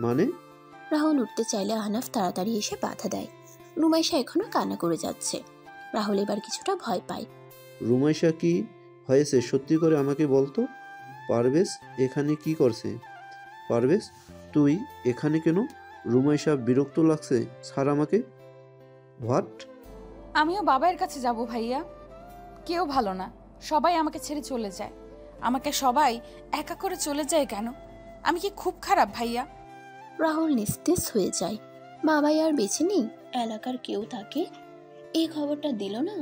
মানে? রাহুল উঠতে চাইলে আহনাফ তাড়াতাড়ি এসে বাধা দেয়। রুমাইশা এখনো কান্না করে যাচ্ছে। রাহুল এবার কিছুটা ভয় পায়। রুমাইশা কি হয়েছে সত্যি করে আমাকে বলতো। পারভেজ এখানে কি করছে? পারভেজ তুই এখানে কেন? রুমাইশা বিরক্ত লাগছে, ছাড় আমাকে। হোয়াট? আমিও বাবার কাছে যাব ভাইয়া। কেউ ভালো না, সবাই আমাকে ছেড়ে চলে যায়। আমাকে সবাই একা করে চলে যায় কেন? আমি কি খুব খারাপ ভাইয়া? রাহুল নিস্তেজ হয়ে যায়। বাবাই আর বেঁচে নেই? এলাকার কেউ তাকে এই খবরটা দিল না?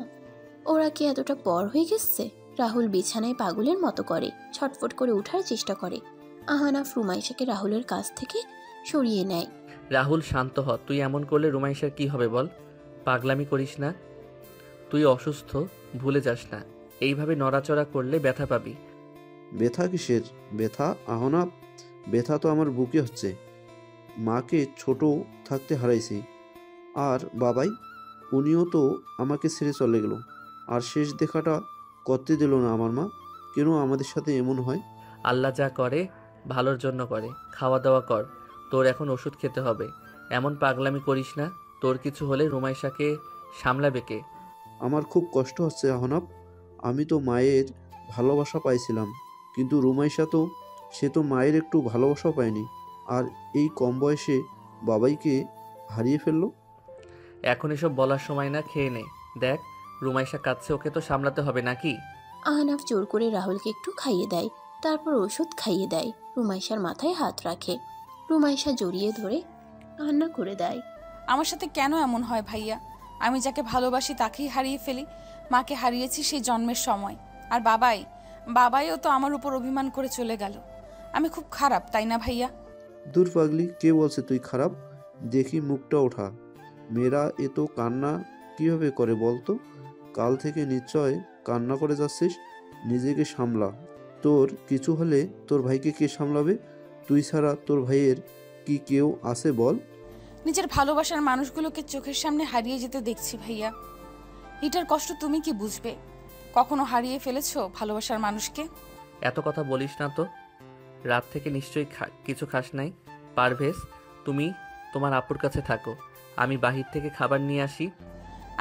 ওরা কি এতটা পর হয়ে গেছে? রাহুল বিছানায় পাগলের মতো করে, ছটফট করে ওঠার চেষ্টা করে। আহনাফ রুমাইশাকে রাহুলের কাছ থেকে সরিয়ে নেয়। রাহুল শান্ত হ, তুই এমন করলে রুমাইশার কি হবে বল? পাগলামি করিস না, তুই অসুস্থ, ভুলে যাস না। এইভাবে নড়াচড়া করলে ব্যথা পাবি। ব্যথা কিসের ব্যথা আহনাফ? ব্যথা তো আমার বুকে হচ্ছে। মাকে ছোট থাকতে হারাইছি। আর বাবাই, উনিও তো আমাকে ছেড়ে চলে গেল। আর শেষ দেখাটা করতে দিল না আমার মা। কেন আমাদের সাথে এমন হয়? আল্লাহ যা করে ভালোর জন্য করে। খাওয়া দাওয়া কর, তোর এখন ওষুধ খেতে হবে। এমন পাগলামি করিস না, তোর কিছু হলে রুমাইশাকে সামলাবে কে? আমার খুব কষ্ট হচ্ছে আহনাফ। আমি তো মায়ের ভালোবাসা পাইছিলাম, কিন্তু রুমাইশা তো, সে তো মায়ের একটু ভালোবাসাও পায়নি। আর এই কম বয়সে বাবাইকে হারিয়ে ফেললো। এখন এসব বলার সময় না, খেয়ে নে। দেখ রুমাইশা কাঁদছে, ওকে তো সামলাতে হবে নাকি? আহনাফ জোর করে রাহুলকে একটু খাইয়ে দেয়, তারপর ওষুধ খাইয়ে দেয়। রুমাইশার মাথায় হাত রাখে। রুমাইশা জড়িয়ে ধরে কান্না করে দেয়। আমার সাথে কেন এমন হয় ভাইয়া? আমি যাকে ভালোবাসি তাকেই হারিয়ে ফেলি। মাকে হারিয়েছি সেই জন্মের সময়। আর বাবাইও তো আমার উপর অভিমান করে চলে গেল। আমি খুব খারাপ, তাই না ভাইয়া? দূর পাগলি, কে বলছে তুই খারাপ? দেখি মুখটা ওঠা। মেয়েরা এ তো কান্না কিভাবে করে বলতো? কাল থেকে নিশ্চয় কান্না করে যাচ্ছিস। নিজেকে সামলা। তোর কিছু হলে তোর ভাইকে কে সামলাবে? তুই ছাড়া তোর ভাইয়ের কি কেউ আছে বল? নিজের ভালোবাসার মানুষগুলোকে চোখের সামনে হারিয়ে যেতে দেখছি ভাইয়া। এটার কষ্ট তুমি কি বুঝবে? কখনো হারিয়ে ফেলেছো ভালোবাসার মানুষকে? এত কথা বলিস না তো। রাত থেকে নিশ্চয়ই কিছু খাস নাই। পারভেজ, তুমি তোমার আপুর কাছে থাকো, আমি বাহির থেকে খাবার নিয়ে আসি।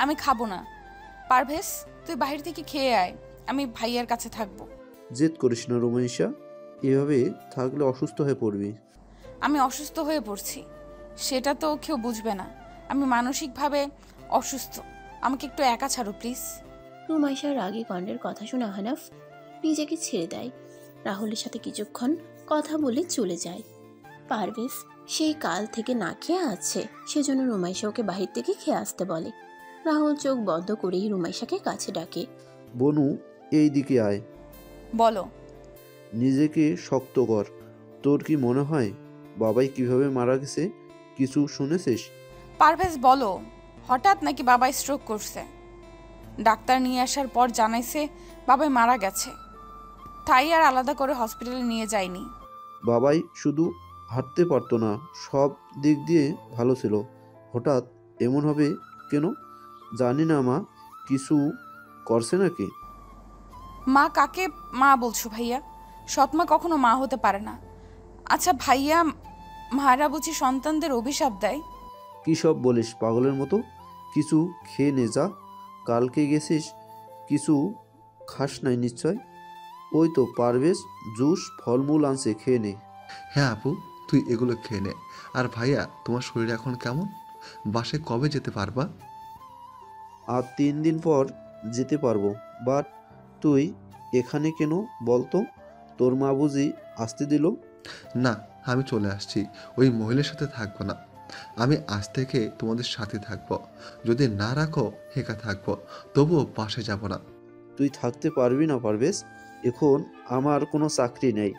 আমি খাবো না। পারভেজ, তুই বাহির থেকে খেয়ে আয়, আমি ভাইয়ার কাছে থাকবো। জেদ করিস না রুমাইশা, এভাবে থাকলে অসুস্থ হয়ে পড়বি। আমি অসুস্থ হয়ে পড়ছি, সেটা তো কেউ বুঝবে না। আমি মানসিকভাবে অসুস্থ। আমাকে একটু একা ছাড়ো প্লিজ। রুমাইশার রাগী কণ্ঠের কথা শুনে আহনাফ নিজেকে ছেড়ে দেয়। রাহুলের সাথে কিছুক্ষণ কথা বলে চলে যায়। পারভেজ সেই কাল থেকে না খেয়ে আছে, সেজন্য রুমাইশা ওকে বাহির থেকে খেয়ে আসতে বলে। রাহুল চোখ বন্ধ করেই রুমাইশাকে কাছে ডাকে। বনু, এই দিকে আয়। বলো। নিজেকে শক্ত কর। তোর কি মনে হয় বাবাই কিভাবে মারা গেছে কিছু শুনেছিস? পারভেজ বলো, হঠাৎ নাকি বাবা স্ট্রোক করছে? ডাক্তার নিয়ে আসার পর জানাইছে বাবাই মারা গেছে, তাই আর আলাদা করে হসপিটালে নিয়ে যায়নি। বাবাই শুধু হাঁটতে পারতো না, সব দিক দিয়ে ভালো ছিল। হঠাৎ এমন হবে কেন জানি না। মা কিছু করছে নাকি? মা কাকে মা বলছো ভাইয়া? সৎমা কখনো মা হতে পারে না। আচ্ছা ভাইয়া, মারা বুঝি সন্তানদের অভিশাপ দেয়? কী সব বলিস পাগলের মতো? কিছু খেয়ে নে যা। কালকে গেছিস, কিছু খাস নাই নিশ্চয়। ওই তো পারভেজ জুস ফলমূল আনছে, খেয়ে নে। হ্যাঁ আপু, তুই এগুলো খেয়ে নে। আর ভাইয়া, তোমার শরীর এখন কেমন? বাসে কবে যেতে পারবা? আর 3 দিন পর যেতে পারবো। বাট তুই এখানে কেন বলতো? তোর মা বুঝি আসতে দিল? না, আমি চলে আসছি। ওই মহিলার সাথে থাকবো না। আমি আজ থেকে তোমাদের সাথে থাকবো। যদি না রাখো একা থাকবো, তবুও পাশে যাব না। তুই থাকতে পারবি না পারভেজ। এখন আমার কোনো চাকরি নেই।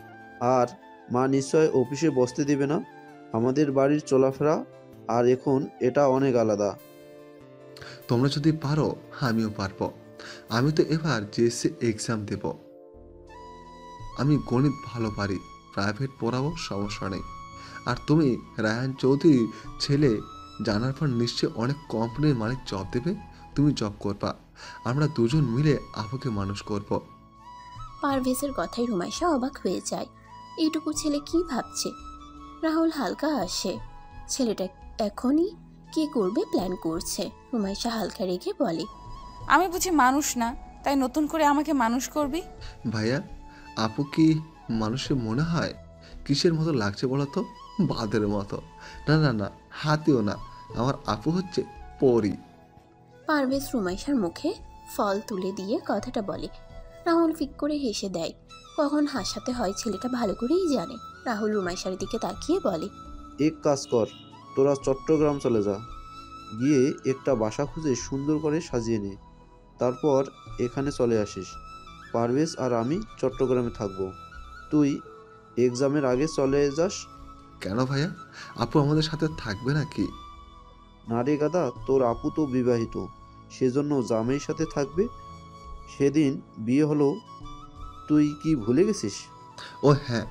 আর মা নিশ্চয় অফিসে বসতে দেবে না। আমাদের বাড়ির চলাফেরা আর এখন এটা অনেক আলাদা। তোমরা যদি পারো আমিও পারবো। আমি তো এবার জেএসসি এক্সাম দেব। আমি গণিত ভালো পারি, প্রাইভেট পড়াবো, সমস্যা নেই। আর তুমি রায়হান চৌধুরী ছেলে জানার পর নিশ্চয়ই অনেক কোম্পানির মালিক জব দেবে। তুমি জব করবা, আমরা দুজন মিলে আপুকে মানুষ করব। পারভেজের কথায় রুমাইশা অবাক হয়ে যায়। এইটুকু ছেলে কি ভাবছে? রাহুল হালকা হাসে। ছেলেটা এখনই কি করবে প্ল্যান করছে। রুমাইশা হালকা রেগে বলে, আমি বুঝি মানুষ না, তাই নতুন করে আমাকে মানুষ করবি? ভাইয়া, আপু কি মানুষের মনে হয়? কিসের মতো লাগছে বলো তো? বাদের মতো। না না না, হাতিও না, আমার আপু হচ্ছে পরি। পারভেজ রুমাইশার মুখে ফল তুলে দিয়ে কথাটা বলে। রাহুল ফিক করে হেসে দেয়। কখন হাসাতে হয় ছেলেটা ভালো করেই জানে। রাহুল রুমাইশার দিকে তাকিয়ে বলে, এক কাজ কর, তোরা চট্টগ্রাম চলে যা, গিয়ে একটা বাসা খুঁজে সুন্দর করে সাজিয়ে নে, তারপর এখানে চলে আসিস। পারভেজ আর আমি চট্টগ্রামে থাকবো, তুই এক্সামের আগে চলে যাস। কেন ভাইয়া, আপু আমাদের সাথে থাকবে নাকি? না রে গাদা, তোর আপু তো বিবাহিত, সেজন্য জামাইয়ের সাথে থাকবে। সেদিন বিয়ে হলো, তুই কি ভুলে গেছিস? ও হ্যাঁ।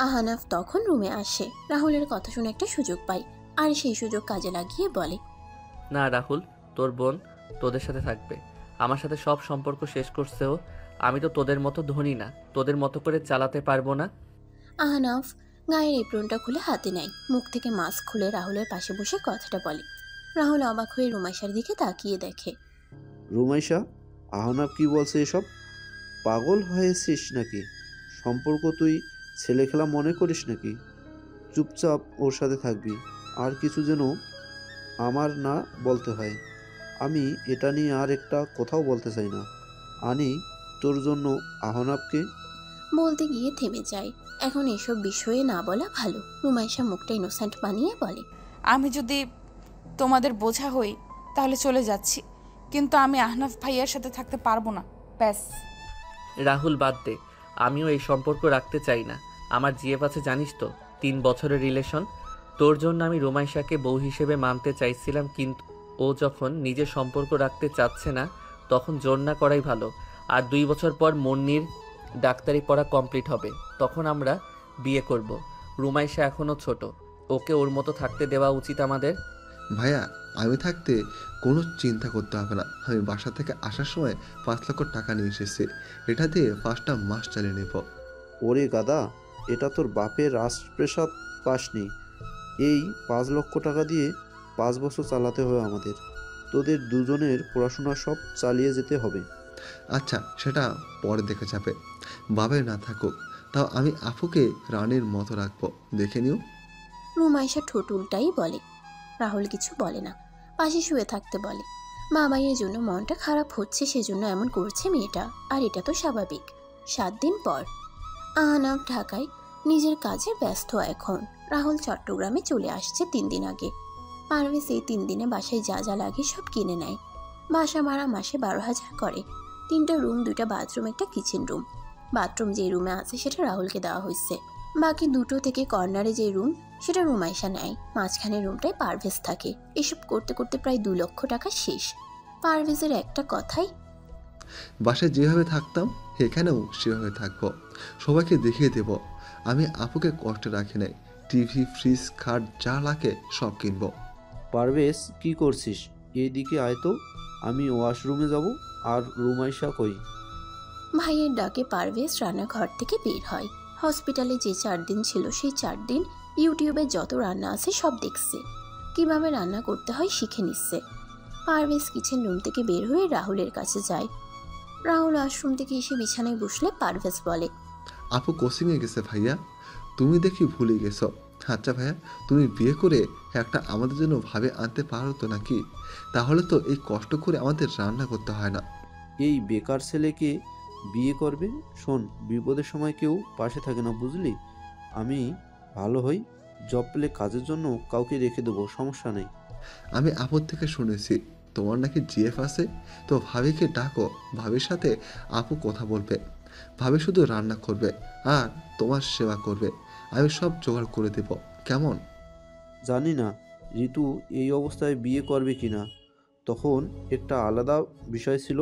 আহানাফ তখন রুমে আসে। রাহুলের কথা শুনে একটা সুযোগ পায়, আর সেই সুযোগ কাজে লাগিয়ে বলে, না রাহুল, তোর বোন তোদের সাথে থাকবে। আমার সাথে সব সম্পর্ক শেষ করছেও। আমি তো তোদের মতো ধনী না, তোদের মতো করে চালাতে পারবো না। আহানাফ গায়ের এপ্রনটা খুলে হাতে নেয়, মুখ থেকে মাস্ক খুলে রাহুলের পাশে বসে কথাটা বলে। রাহুল অবাক হয়ে রুমাইশার দিকে তাকিয়ে দেখে। রুমাইশা, আহনাব কি বলছে এসব? পাগল হয়েছিস নাকি? সম্পর্ক তুই ছেলে খেলা মনে করিস নাকি? চুপচাপ ওর সাথে থাকবি, আর কিছু যেন আমার না বলতে হয়। আমি এটা নিয়ে আর একটা কথাও বলতে চাই না। আনি তোর জন্য আহনাবকে। বলতে গিয়ে থেমে যায়। এখন এসব বিষয়ে না বলা ভালো। রুমাইশা মুখটা ইনোসেন্ট বানিয়ে বলে, আমি যদি তোমাদের বোঝা হই তাহলে চলে যাচ্ছি, কিন্তু আমি আহনাফ ভাইয়ার সাথে থাকতে পারবো না, ব্যাস। রাহুল বাদ দে, আমিও এই সম্পর্ক রাখতে চাই না। আমার জিএফ আছে জানিস তো, 3 বছরের রিলেশন। তোর জন্য আমি রুমাইশাকে বউ হিসেবে মানতে চাইছিলাম, কিন্তু ও যখন নিজের সম্পর্ক রাখতে চাচ্ছে না, তখন জোর না করাই ভালো। আর 2 বছর পর মুন্নির ডাক্তারি পড়া কমপ্লিট হবে, তখন আমরা বিয়ে করব। রুমাইশা এখনও ছোট, ওকে ওর মতো থাকতে দেওয়া উচিত আমাদের। ভাইয়া, আমি থাকতে কোনো চিন্তা করতে হবে না। আমি বাসা থেকে আসার সময় 5 লক্ষ টাকা নিয়ে এসেছি, এটা দিয়ে 5টা মাস চালিয়ে নেব। ওরে গাদা, এটা তোর বাপের রাজপ্রাসাদ পাসনি। এই 5 লক্ষ টাকা দিয়ে 5 বছর চালাতে হবে আমাদের। তোদের দুজনের পড়াশোনা সব চালিয়ে যেতে হবে। আচ্ছা, সেটা পরে দেখা যাবে। বাবাই না থাকুক, তাও আমি আপুকে রানীর মতো রাখবো, দেখে নিও। রুমাইশা ঠোঁট উল্টাই বলে। রাহুল কিছু বলে না, পাশে শুয়ে থাকতে বলে। বাবাইয়ের জন্য মনটা খারাপ হচ্ছে, সেজন্য এমন করছে মেয়েটা, আর এটা তো স্বাভাবিক। 7 দিন পর আহনাফ ঢাকায় নিজের কাজে ব্যস্ত এখন। রাহুল চট্টগ্রামে চলে আসছে 3 দিন আগে। পারভেজ এই 3 দিনে বাসায় যা যা লাগে সব কিনে নেয়। বাসা ভাড়া মাসে 12,000 করে। 3টা রুম, 2টা বাথরুম, একটা কিচেন রুম। বাথরুম যে রুমে আছে সেটা রাহুলকে দেওয়া হয়েছে। বাকি 2টো থেকে কর্নারে যে রুম সেটা রুমাইশা নেয়। মাঝখানে রুমটায় পারভেজ থাকে। এসব করতে করতে প্রায় 2 লক্ষ টাকা শেষ। পারভেজের একটা কথাই, বাসায় যেভাবে থাকতাম এখানেও সেভাবে থাকবো, সবাইকে দেখিয়ে দেব আমি আপুকে কষ্ট রাখি নাই। টিভি, ফ্রিজ, খাট যা লাগে সব কিনবো। পারভেজ, কি করছিস? এইদিকে আয় তো, আমি ওয়াশরুমে যাব। আর রুমাইশা কই? ভাইয়ের ডাকে পারভেজ রান্নাঘর থেকে বের হয়। হসপিটালে যে 4 দিন ছিল সেই 4 দিন ইউটিউবে যত রান্না আছে সব দেখছে। কিভাবে রান্না করতে হয় শিখে নিচ্ছে। পারভেজ কিচেন রুম থেকে বের হয়ে রাহুলের কাছে যায়। রাহুল ওয়াশরুম থেকে এসে বিছানায় বসলে পারভেজ বলে, আপু কোচিংয়ে গেছে ভাইয়া, তুমি দেখি ভুলে গেছো। আচ্ছা ভাইয়া, তুমি বিয়ে করে একটা আমাদের জন্য ভাবে আনতে পারো তো নাকি? তাহলে তো এই কষ্ট করে আমাদের রান্না করতে হয় না। এই বেকার ছেলেকে বিয়ে করবে? শোন, বিপদের সময় কেউ পাশে থাকে না, বুঝলি? আমি ভালো হই, জব পেলে কাজের জন্য কাউকে রেখে দেবো, সমস্যা নেই। আমি আপুর থেকে শুনেছি তোমার নাকি জিএফ আছে, তো ভাবিকে ডাকো, ভাবির সাথে আপু কথা বলবে। ভাবি শুধু রান্না করবে আর তোমার সেবা করবে, আমি সব জোগাড় করে দেব, কেমন? জানি না ঋতু এই অবস্থায় বিয়ে করবে কিনা। তখন একটা আলাদা বিষয় ছিল,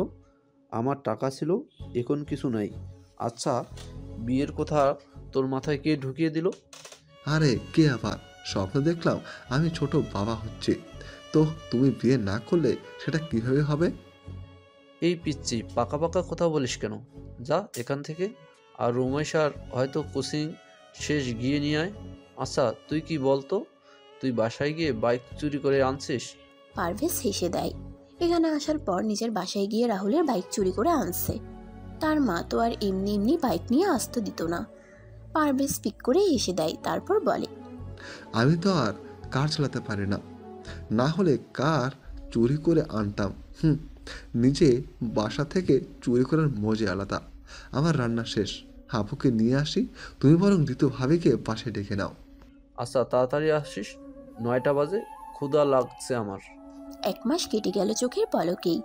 আমার টাকা ছিল, এখন কিছু নাই। আচ্ছা, বিয়ের কথা তোর মাথায় কে ঢুকিয়ে দিল? আরে কে আবার? স্বপ্ন দেখলাম আমি ছোট বাবা হচ্ছি। তো তুমি বিয়ে না করলে সেটা কিভাবে হবে? এই পিচ্ছি পাকা পাকা কথা বলিস কেন? যা এখান থেকে। আর রুমেশার হয়তো কোচিং শেষ, গিয়ে নিয়ে আয়। আচ্ছা তুই কি বলতো, তুই বাসায় গিয়ে বাইক চুরি করে আনছিস? পারভেজ হেসে দেয়। এখানে আসার পর নিজের বাসায় গিয়ে রাহুলের বাইক চুরি করে আনছে। তার মা তো আর এমনি এমনি বাইক নিয়ে আসতে দিত না। পারভেজ পিক করে হেসে দেয়, তারপর বলে, আমি তো আর কার চালাতে পারি না, না হলে কার চুরি করে আনতাম। নিজে বাসা থেকে চুরি করার মজা আলাদা। আমার রান্না শেষ, হাপুকে নিয়ে আসি, তুমি বরং ঋতু ভাবিকে বাসায় ডেকে নাও। আচ্ছা তাড়াতাড়ি আসিস, 9টা বাজে, ক্ষুধা লাগছে আমার। 1 মাস কেটে গেল চোখের পলকেই।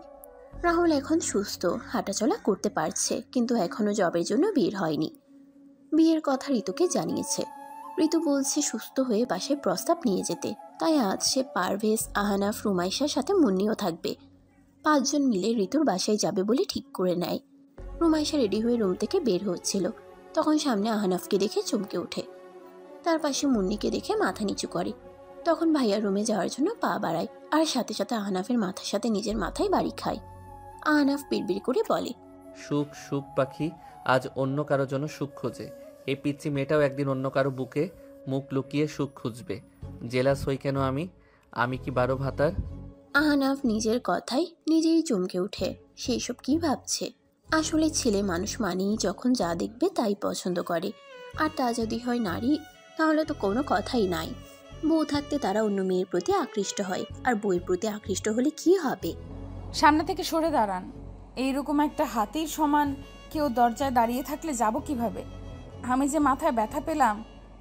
রাহুল এখন সুস্থ, হাঁটাচলা করতে পারছে, কিন্তু এখনো জবের জন্য বের হয়নি। বিয়ের কথা ঋতুকে জানিয়েছে। ঋতু বলছে সুস্থ হয়ে বাসায় প্রস্তাব নিয়ে যেতে। তাই আজ সে পারভেজ, আহানাফ, রুমাইশার সাথে মুন্নিও থাকবে। 5 জন মিলে ঋতুর বাসায় যাবে বলে ঠিক করে নেয়। রুমাইশা রেডি হয়ে রুম থেকে বের হচ্ছিল, তখন সামনে আহানাফকে দেখে চমকে ওঠে। তার পাশে মুন্নিকে দেখে মাথা নিচু করে। তখন ভাইয়া রুমে যাওয়ার জন্য পা বাড়ায়, আর সাথে সাথে আহনাফের মাথার সাথে নিজের মাথায় বাড়ি খায়। আহনাফ বিড়বিড় করে বলে, সুখ সুখ পাখি আজ অন্য কারো জন্য সুখ খোঁজে। এই পিচ্চি মেয়েটাও একদিন অন্য কারো বুকে মুখ লুকিয়ে সুখ খুঁজবে। জেলাস হই কেন আমি? আমি কি 12 ভাতার? আহনাফ নিজের কথায় নিজেই চমকে ওঠে। সেই সব কি ভাবছে? আসলে ছেলে মানুষ মানেই যখন যা দেখবে তাই পছন্দ করে, আর তা যদি হয় নারী, তাহলে তো কোনো কথাই নাই। বউ থাকতে তারা অন্য মেয়ের প্রতি আকৃষ্ট হয়, আর বউয়ের প্রতি আকৃষ্ট হলে কি হবে? সামনে থেকে সরে দাঁড়ান। এইরকম একটা হাতির সমান কেউ দরজায় দাঁড়িয়ে থাকলে যাব কিভাবে? আমি যে মাথায় ব্যথা পেলাম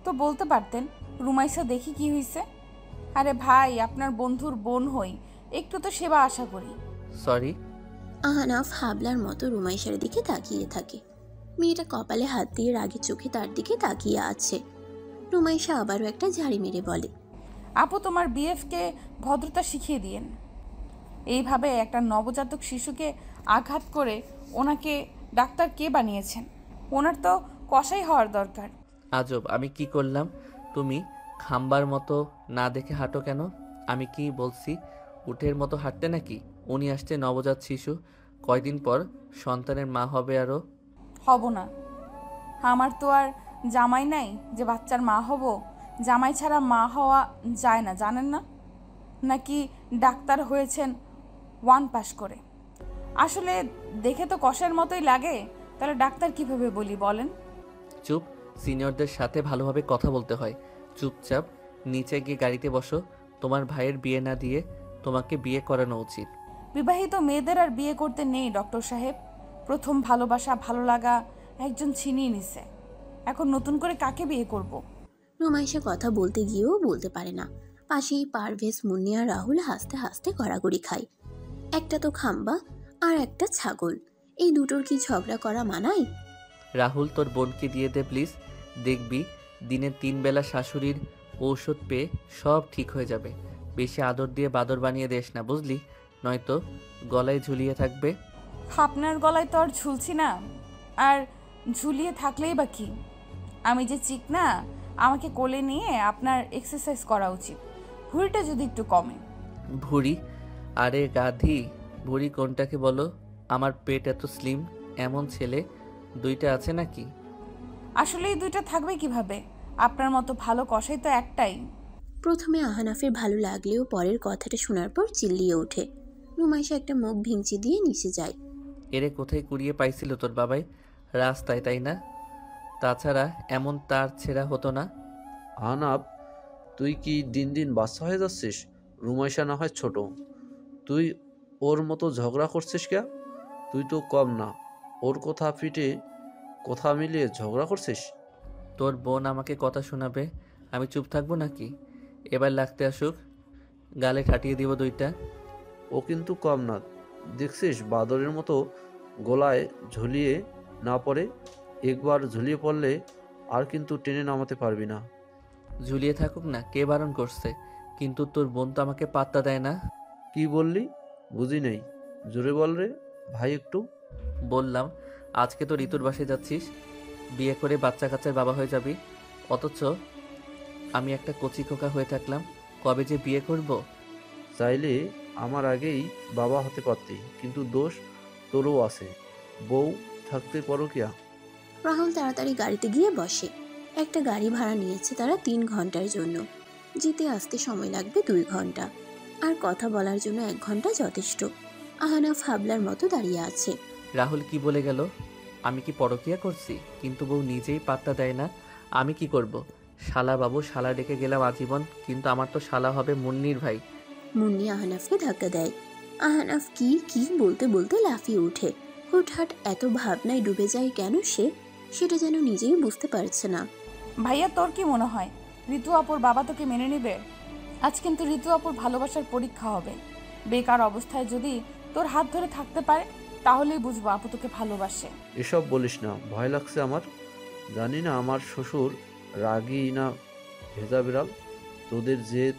তো বলতে পারতেন। রুমাইসা দেখি কি হয়েছে। আরে ভাই, আপনার বন্ধুর বোন হই, একটু তো সেবা আশা করি। সরি। আহনাফ হাবলার মতো রুমাইশার দিকে তাকিয়ে থাকে। মেয়েটা কপালে হাত দিয়ে রাগে চোখে তার দিকে তাকিয়ে আছে। রুমাইশা আবারও একটা ঝাড়ি মেরে বলে, আপু, তোমার বিএফকে ভদ্রতা শিখিয়ে দিয়েন। এইভাবে একটা নবজাতক শিশুকে আঘাত করে ওনাকে ডাক্তার কে বানিয়েছেন? ওনার তো কসাই হওয়ার দরকার। আজব, আমি কি করলাম? তুমি খাম্বার মতো না দেখে হাঁটো কেন? আমি কি বলছি উটের মতো হাঁটতে নাকি? উনি আসছে নবজাত শিশু, কয়দিন পর সন্তানের মা হবে। আরও হব না। আমার তো আর জামাই নাই যে বাচ্চার মা হব। জামাই ছাড়া মা হওয়া যায় না, জানেন না? নাকি ডাক্তার হয়েছেন 1 পাস করে? আসলে দেখে তো কষের মতোই লাগে, তাহলে ডাক্তার কিভাবে বলি বলেন? চুপ। সিনিয়রদের সাথে ভালোভাবে কথা বলতে হয়। চুপচাপ নিচে গিয়ে গাড়িতে বসো। তোমার ভাইয়ের বিয়ে না দিয়ে তোমাকে বিয়ে করানো উচিত। বিবাহিত মেয়েদের আর বিয়ে করতে নেই ডক্টর সাহেব। প্রথম ভালোবাসা, ভালো লাগা একজন ছিনিয়ে নিছে। এখন নতুন করে কাকে বিয়ে করব? রুমাইশা কথা বলতে গিয়েও বলতে পারে না। পাশেই পারভেজ, মুন্নি আর রাহুল হাসতে হাসতে গড়াগড়ি খায়। একটা তো খাম্বা, আর একটা ছাগল, এই দুটোর কি ঝগড়া করা মানায়? রাহুল, তোর বোনকে দিয়ে দে প্লিজ। দেখবি দিনে 3 বেলা শাশুড়ির ঔষধ পেয়ে সব ঠিক হয়ে যাবে। বেশি আদর দিয়ে বাদর বানিয়ে দেস না, বুঝলি? নয়তো গলায় ঝুলিয়ে থাকবে। আপনার গলায় তো আর ঝুলছি না, আর ঝুলিয়ে থাকলেই বা কি? আমি যে চিকনা, আমাকে কোলে নিয়ে আপনার এক্সারসাইজ করা উচিত, ভুঁড়িটা যদি একটু কমে। ভুঁড়ি? আরে গাধি, ভুঁড়ি কোনটাকে বলো? আমার পেট এত স্লিম, এমন ছেলে 2টা আছে নাকি? আসলে এই 2টা থাকবে কিভাবে? আপনার মতো ভালো কষাই তো একটাই। প্রথমে আহনাফের ভালো লাগলেও পরের কথাটা শোনার পর চিল্লিয়ে ওঠে। রুমাইশা একটা মুখ ভিঞ্চি দিয়ে নিচে যায়। এরে কোথায় কুড়িয়ে পাইছিল তোর বাবাই? রাস্তায়, তাই না? তাছাড়া এমন তার ছেঁড়া হতো না। আহনাব, তুই কি দিন দিন বাচ্চা হয়ে যাচ্ছিস? রুমাইশা না হয় ছোট, তুই ওর মতো ঝগড়া করছিস কে? তুই তো কম না, ওর কথা পিঠে কথা মিলিয়ে ঝগড়া করছিস। তোর বোন আমাকে কথা শোনাবে, আমি চুপ থাকবো নাকি? এবার লাগতে আসুক, গালে ঠাটিয়ে দিব 2টা। ও কিন্তু কম না, দেখছিস বাদরের মতো গলায় ঝুলিয়ে না পড়ে। একবার ঝুলিয়ে পড়লে আর কিন্তু টেনে নামাতে পারবি না। ঝুলিয়ে থাকুক না, কে বারণ করছে? কিন্তু তোর বোন তো আমাকে পাত্তা দেয় না। কি বললি? বুঝি নেই, জোরে বল রে ভাই একটু। বললাম আজকে তো ঋতুর বাসায় যাচ্ছিস, বিয়ে করে বাচ্চা কাচ্চার বাবা হয়ে যাবি। অথচ আমি একটা কচি খোকা হয়ে থাকলাম, কবে যে বিয়ে করব। চাইলে আমার আগেই বাবা হতে পারতি, কিন্তু দোষ তোরও আছে, বউ থাকতে পরকিয়া। রাহুল তাড়াতাড়ি গাড়িতে গিয়ে বসে। একটা গাড়ি ভাড়া নিয়েছে তারা 3 ঘন্টার জন্য। যেতে আসতে সময় লাগবে 2 ঘন্টা, আর কথা বলার জন্য 1 ঘন্টা যথেষ্ট। আহনাফ হাবলার মতো দাঁড়িয়ে আছে। রাহুল কি বলে গেল? আমি কি পরকিয়া করছি? কিন্তু বউ নিজেই পাত্তা দেয় না। আমি কি করব? শালা বাবু শালা ডেকে গেলাম আজীবন, কিন্তু আমার তো শালা হবে মুন্নির ভাই। মুন্নি আহনাফকে ধাক্কা দেয়। আহনাফ কি কি বলতে বলতে লাফিয়ে ওঠে। হুটহাট এত ভাবনায় ডুবে যায় কেন সে, সেটা যেন নিজেই বুঝতে পারছে না। ভাইয়া তোর কি মনে হয় ঋতু আপুর বাবা তোকে মেনে নেবে? আজ কিন্তু ঋতু আপুর ভালোবাসার পরীক্ষা হবে। বেকার অবস্থায় যদি তোর হাত ধরে থাকতে পারে তাহলেই বুঝবো আপু তোকে ভালোবাসে। এসব বলিস না, ভয় লাগছে আমার। জানি না আমার শ্বশুর রাগী না ভেজা বিড়াল। তোদের জেদ,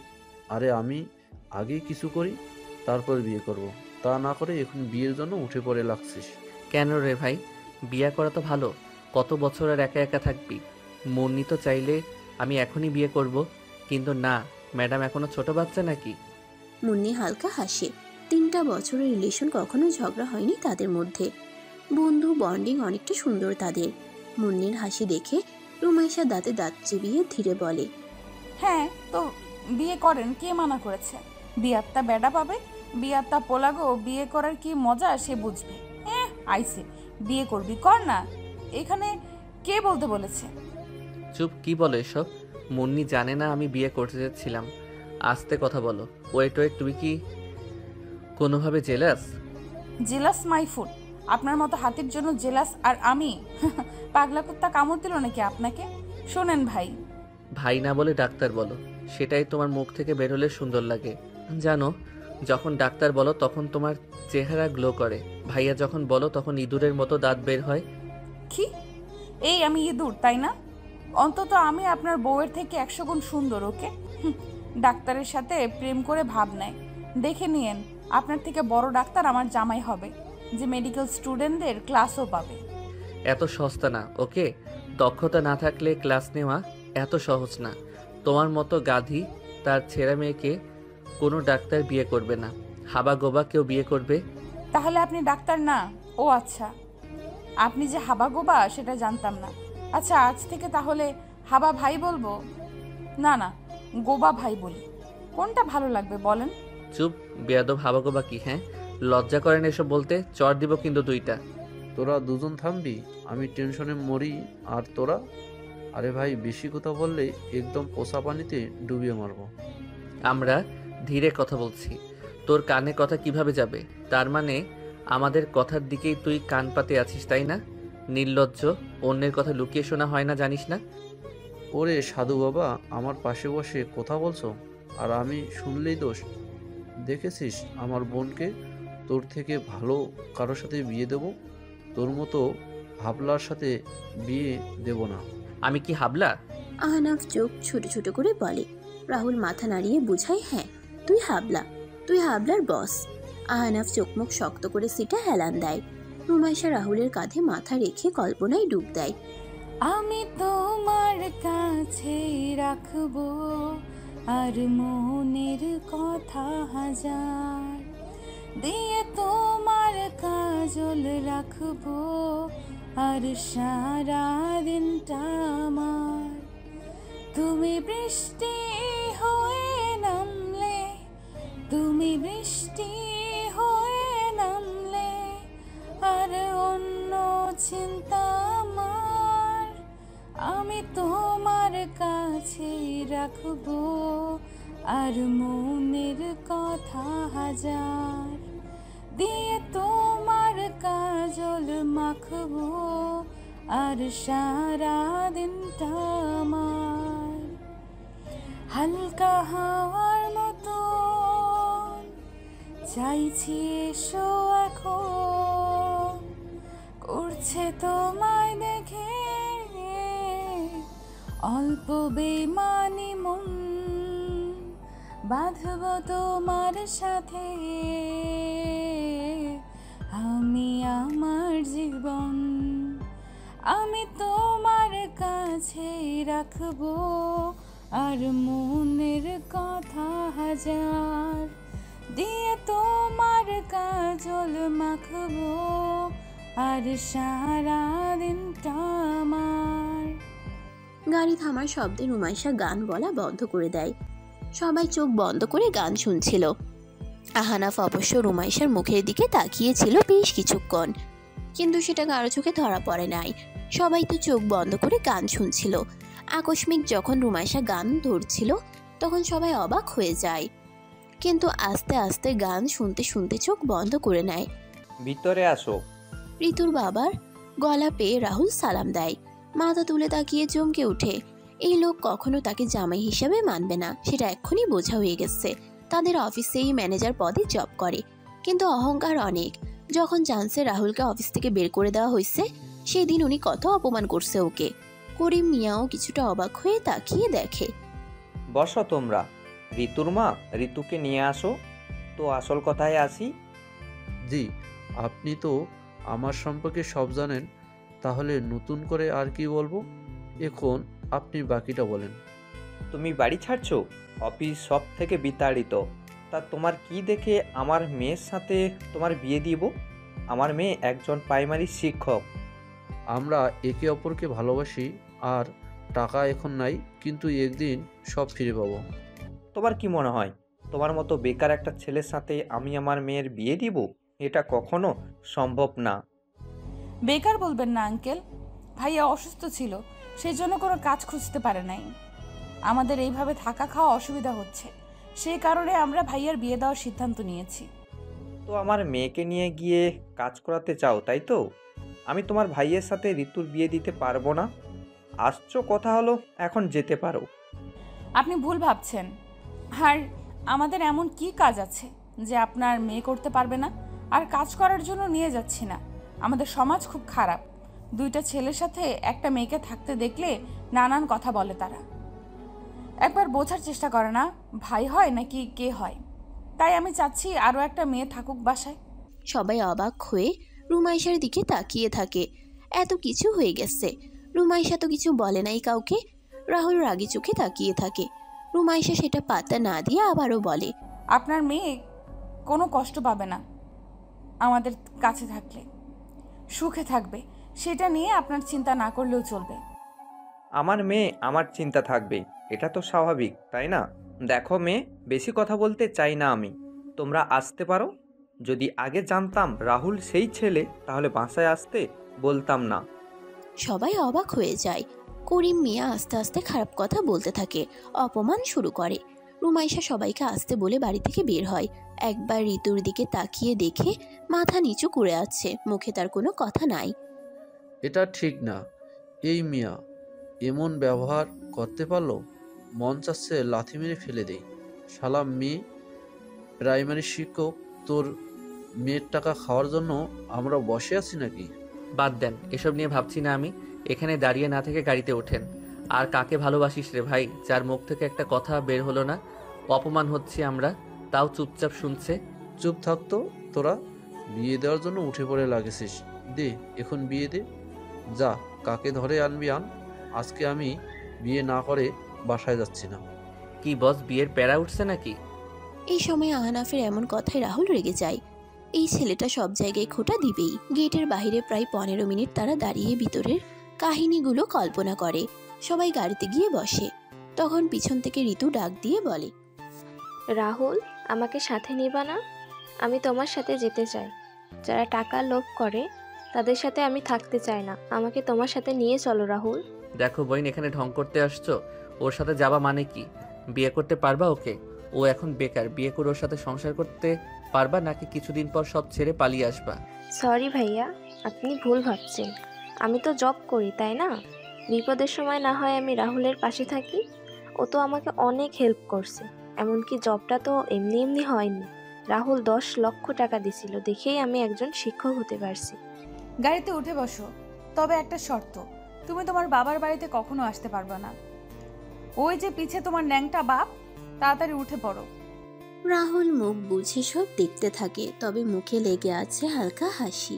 আরে আমি আগেই কিছু করি তারপর বিয়ে করব, তা না করে এখন বিয়ের জন্য উঠে পড়ে লাগছিস। কেন রে ভাই? বিয়ে করা তো ভালো, কত বছর আর একা একা থাকবি। মুন্নি তো চাইলে আমি এখনই বিয়ে করব, কিন্তু না, ম্যাডাম এখনো ছোট বাচ্চা নাকি। মুন্নি হালকা হাসে। 3টা বছরের রিলেশন, কখনো ঝগড়া হয়নি তাদের মধ্যে। বন্ধু বন্ডিং অনেকটা সুন্দর তাদের। মুন্নির হাসি দেখে রুমাইশা দাঁতে দাঁত চিবিয়ে ধীরে বলে, হ্যাঁ তো বিয়ে করেন, কে মানা করেছে? বিয়াত্তা বেডা পাবে, বিয়াত্তা পোলাগো, বিয়ে করার কি মজা সে বুঝবে। আইসে বিয়ে করবি কর না, এখানে কে বলতে বলেছে? চুপ, কি বলো এসব? মুন্নি জানে না আমি বিয়ে করতে যাচ্ছিলাম। আস্তে কথা বলো। ওয়েট ওয়েট, তুমি কি কোনোভাবে জেলাস? Jealous my food. আপনার মতো হাতির জন্য জেলাস আর আমি? পাগলা কুত্তা কামড় দিল নাকি আপনাকে? শোনেন ভাই, ভাই না বলে ডাক্তার বলো, সেটাই তোমার মুখ থেকে বেরোলে সুন্দর লাগে। জানো, যখন ডাক্তার বলো তখন তোমার চেহারা গ্লো করে, ভাইয়া যখন বলো তখন ইঁদুরের মতো দাঁত বের হয়। কি এই আমি ইঁদুর তাই না? অন্তত আমি আপনার বউয়ের থেকে 100 গুণ সুন্দর। ওকে, ডাক্তারের সাথে প্রেম করে ভাব নেয়। দেখে নিয়েন, আপনার থেকে বড় ডাক্তার আমার জামাই হবে, যে মেডিকেল স্টুডেন্টদের ক্লাসও পাবে। এত সস্তা না, ওকে? দক্ষতা না থাকলে ক্লাস নেওয়া এত সহজ না। তোমার মতো গাধি তার ছেঁড়া মেয়েকে কোনো ডাক্তার বিয়ে করবে না, হাবা গোবা কেউ বিয়ে করবে। তাহলে আপনি ডাক্তার না? ও আচ্ছা, আপনি যে হাবা গোবা সেটা জানতাম না। আচ্ছা, আজ থেকে তাহলে হাবা ভাই বলবো? না না, গোবা ভাই বলি। কোনটা ভালো লাগবে বলেন? চুপ, বেয়াদব, হাবা গোবা কি? হ্যাঁ, লজ্জা করেন এসব বলতে? চড় দিব কিন্তু 2টা। তোরা দুজন থামবি? আমি টেনশনে মরি আর তোরা। আরে ভাই, বেশি কথা বললে একদম পোষা পানিতে ডুবিয়ে মারবো। আমরা ধীরে কথা বলছি, তোর কানে কথা কিভাবে যাবে? তার মানে আমাদের কথার দিকেই তুই কান পাতে আছিস, তাই না? নির্লজ্জ, অন্যের কথা লুকিয়ে শোনা হয় না, জানিস না? ওরে সাধু বাবা, আমার পাশে বসে কথা বলছো আর আমি শুনলেই দোষ? দেখেছিস আমার বোনকে? তোর থেকে ভালো কারোর সাথে বিয়ে দেব? তোর মতো হাবলার সাথে বিয়ে দেব না। আমি কি হাবলা? আহনাফ চোখ ছোট ছোট করে বলে। রাহুল মাথা নাড়িয়ে বুঝায়, হ্যাঁ তুই হাবলা, তুই হাবলার বস। আহনাফ চোখ মুখ শক্ত করে সিটা হেলান দেয়। রুমাইশা রাহুলের কাঁধে মাথা রেখে কল্পনায় ডুব দেয়। আমি তোমার কাছে রাখবো আর মনের কথা হাজার, দিয়ে তোমার কাজল রাখবো আর সারা দিনটা আমার। তুমি বৃষ্টি হয়ে নামলে, তুমি বৃষ্টি হয়ে নামলে আর অন্য চিন্তা আমার। আমি তোমার কাছে রাখবো আর মনের কথা হাজার, দিয়ে তোমার কাজল মাখবো আর সারা দিনটা আমার। হালকা হাওয়ার মতো চাইছি এসো এখন, করছে তোমায় দেখে অল্প বেমানি মন। বাঁধব তোমার সাথে আমি আমার জীবন। আমি তোমার কাছে রাখবো আর মনের কথা হাজার, দিয়ে তোমার কাজল মাখবো আর সারা দিনটা আমার। গাড়ি থামার শব্দে রুমাইশা গান বলা বন্ধ করে দেয়। সবাই চোখ বন্ধ করে গান শুনছিল। আহানাফ অবশ্য রুমাইশার মুখের দিকে তাকিয়েছিল বেশ কিছুক্ষণ, কিন্তু সেটা কারো চোখে ধরা পড়ে নাই। সবাই তো চোখ বন্ধ করে গান শুনছিল। আকস্মিক যখন রুমাইশা গান ধরছিল তখন সবাই অবাক হয়ে যায়, কিন্তু আস্তে আস্তে গান শুনতে শুনতে চোখ বন্ধ করে নেয়। ভিতরে আসো। ঋতুর বাবার গলা পেয়ে রাহুল সালাম দেয়। মাথা তুলে তাকিয়ে চমকে ওঠে। এই লোক কখনো তাকে জামাই হিসেবে মানবে না, সেটা এক্ষুনি বোঝা হয়ে গেছে। তাদের অফিসেই ম্যানেজার পদে জব করে, কিন্তু অহংকার অনেক। যখন জানছে রাহুলকে অফিস থেকে বের করে দেওয়া হয়েছে, সেই দিন উনি কত অপমান করছে ওকে। করিম মিয়াও কিছুটা অবাক হয়ে তাকিয়ে দেখে। বসো তোমরা। ঋতুর মা, ঋতুকে নিয়ে আসো। তো আসল কথায় আসি। জি, আপনি তো আমার সম্পর্কে সব জানেন, তাহলে নতুন করে আর কি বলবো? এখন আপনি বাকিটা বলেন। তুমি বাড়ি ছাড়ছো? অফিস সব থেকে বিতাড়িত। তা তোমার কি দেখে আমার মেয়ের সাথে তোমার বিয়ে দিব? আমার মেয়ে একজন প্রাইমারি শিক্ষক। আমরা একে অপরকে ভালোবাসি, আর টাকা এখন নাই, কিন্তু একদিন সব ফিরে পাবো। তোমার কি মনে হয় তোমার মতো বেকার একটা ছেলের সাথে আমি আমার মেয়ের বিয়ে দিব? এটা কখনো সম্ভব না। বেকার বলবেন না আঙ্কেল, ভাইয়া অসুস্থ ছিল, সেই জন্য কোনো কাজ খুঁজতে পারে নাই। আমাদের এইভাবে থাকা খাওয়া অসুবিধা হচ্ছে, সেই কারণে আমরা ভাইয়ার বিয়ে দেওয়ার সিদ্ধান্ত নিয়েছি। তো আমার মেয়েকে নিয়ে গিয়ে কাজ করাতে চাও, তাই তো? আমি তোমার ভাইয়ের সাথে ঋতুর বিয়ে দিতে পারবো না। আসছো, কথা হলো, এখন যেতে পারো। আপনি ভুল ভাবছেন। আর আমাদের এমন কি কাজ আছে যে আপনার মেয়ে করতে পারবে না? আর কাজ করার জন্য নিয়ে যাচ্ছি না। আমাদের সমাজ খুব খারাপ। দুইটা ছেলের সাথে একটা মেয়েকে থাকতে দেখলে নানান কথা বলে তারা। একবার বোঝার চেষ্টা করে না ভাই হয় নাকি কে হয়। তাই আমি চাচ্ছি আরও একটা মেয়ে থাকুক বাসায়। সবাই অবাক হয়ে রুমাইশার দিকে তাকিয়ে থাকে। এত কিছু হয়ে গেছে, রুমাইশা তো কিছু বলে নাই কাউকে। রাহুল রাগী চোখে তাকিয়ে থাকে। রুমাইশা সেটা পাত্তা না দিয়ে আবারও বলে, আপনার মেয়ে কোনো কষ্ট পাবে না আমাদের কাছে থাকলে, সুখে থাকবে। সেটা নিয়ে আপনার চিন্তা না করলেও চলবে। আমার মেয়ে আমার চিন্তা থাকবে, এটা তো স্বাভাবিক, তাই না? দেখো মেয়ে, বেশি কথা বলতে চাই না আমি। তোমরা আসতে পারো। যদি আগে জানতাম রাহুল সেই ছেলে, তাহলে বাসায় আসতে বলতাম না। সবাই অবাক হয়ে যায়। করিম মিয়া আস্তে আস্তে খারাপ কথা বলতে থাকে, অপমান শুরু করে। রুমাইশা সবাইকে আসতে বলে বাড়ি থেকে বের হয়। একবার ঋতুর দিকে তাকিয়ে দেখে মাথা নিচু করে আছে, মুখে তার কোনো কথা নাই। এটা ঠিক না। এই মিয়া এমন ব্যবহার করতে পারলো? মন চাচ্ছে লাথি মেরে ফেলে দেই। শালা মেয়ে প্রাইমারি শিক্ষক, তোর মেয়ের টাকা খাওয়ার জন্য আমরা বসে আছি নাকি? বাদ দেন, এসব নিয়ে ভাবছি না আমি। এখানে দাঁড়িয়ে না থেকে গাড়িতে ওঠেন। আর কাকে ভালোবাসিস রে ভাই, যার মুখ থেকে একটা কথা বের হলো না? অপমান হচ্ছে আমরা, তাও চুপচাপ শুনছে। চুপ থাকতো তোরা। বিয়ে দেওয়ার জন্য উঠে পড়ে লাগেছিস। দে এখন বিয়ে দে। যা, কাকে ধরে আনবি আন। আজকে আমি বিয়ে না করে বাসায় যাচ্ছি না। কি বস, বিয়ের প্যারা উঠছে নাকি? এই সময় আহনাফের এমন কথায় রাহুল রেগে যায়। এই ছেলেটা সব জায়গায় খোঁটা দিবেই। গেটের বাইরে প্রায় 15 মিনিট তারা দাঁড়িয়ে ভিতরের কাহিনীগুলো কল্পনা করে। সবাই গাড়িতে গিয়ে বসে। তখন পিছন থেকে ঋতু ডাক দিয়ে বলে, রাহুল, আমাকে সাথে নিবা না? আমি তোমার সাথে যেতে চাই। যারা টাকা লোভ করে তাদের সাথে আমি থাকতে চাই না। আমাকে তোমার সাথে নিয়ে চলো রাহুল। দেখো বইন, এখানে ঢং করতে আসছো? ওর সাথে যাবা মানে কি? বিয়ে করতে পারবা ওকে? ও এখন বেকার, বিয়ে করে ওর সাথে সংসার করতে পারবা নাকি কিছুদিন পর সব ছেড়ে পালিয়ে আসবা? সরি ভাইয়া, আপনি ভুল ভাবছেন। আমি তো জব করি, তাই না? বিপদের সময় না হয় আমি রাহুলের পাশে থাকি। ও তো আমাকে অনেক হেল্প করছে। এমনকি জবটা তো এমনি এমনি হয়নি। রাহুল 10 লক্ষ টাকা দিছিল, দেখেই আমি একজন শিক্ষক হতে পারছি। গাড়িতে উঠে বসো, তবে একটা শর্ত, তুমি তোমার বাবার বাড়িতে কখনো আসতে পারবে না। ওই যে পিছে তোমার ন্যাংটা বাপ, তাড়াতাড়ি উঠে পড়ো। রাহুল মুখ বুঝে সব দেখতে থাকে, তবে মুখে লেগে আছে হালকা হাসি।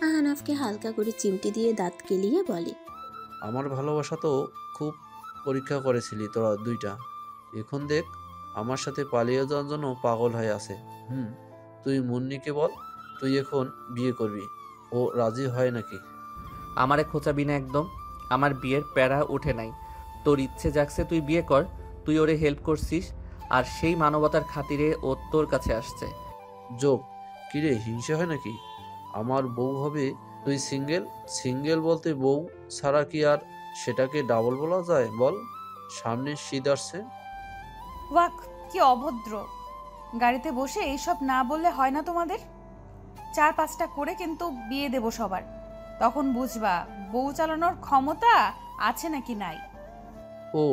আহনাফকে হালকা করে চিমটি দিয়ে দাঁত কেলিয়ে বলে, আমার ভালোবাসা তো খুব পরীক্ষা করেছিলি তোরা দুইটা। এখন দেখ আমার সাথে পালিয়ে যাওয়ার জন্য পাগল হয়ে আছে। তুই মুন্নিকে বল তুই এখন বিয়ে করবি। ও রাজি হয় নাকি? আমারে খোঁচাবি না একদম। আমার বিয়ের প্যারা উঠে নাই। তোর ইচ্ছে জাগছে তুই বিয়ে কর, তুই ওরে হেল্প করছিস, আর সেই মানবতার খাতিরে ও তোর কাছে আসছে। যোগ কিরে, হিংসা হয় নাকি? আমার বউ হবে, তুই সিঙ্গেল। সিঙ্গেল বলতে বউ ছাড়া কি আর সেটাকে ডাবল বলা যায় বল? সামনে শীত আসছে। ওয়াক, কি অভদ্র! গাড়িতে বসে এইসব না বললে হয় না তোমাদের? 4-5টা করে কিন্তু বিয়ে দেব সবার, তখন বুঝবা বউ চালানোর ক্ষমতা আছে নাকি নাই। ও,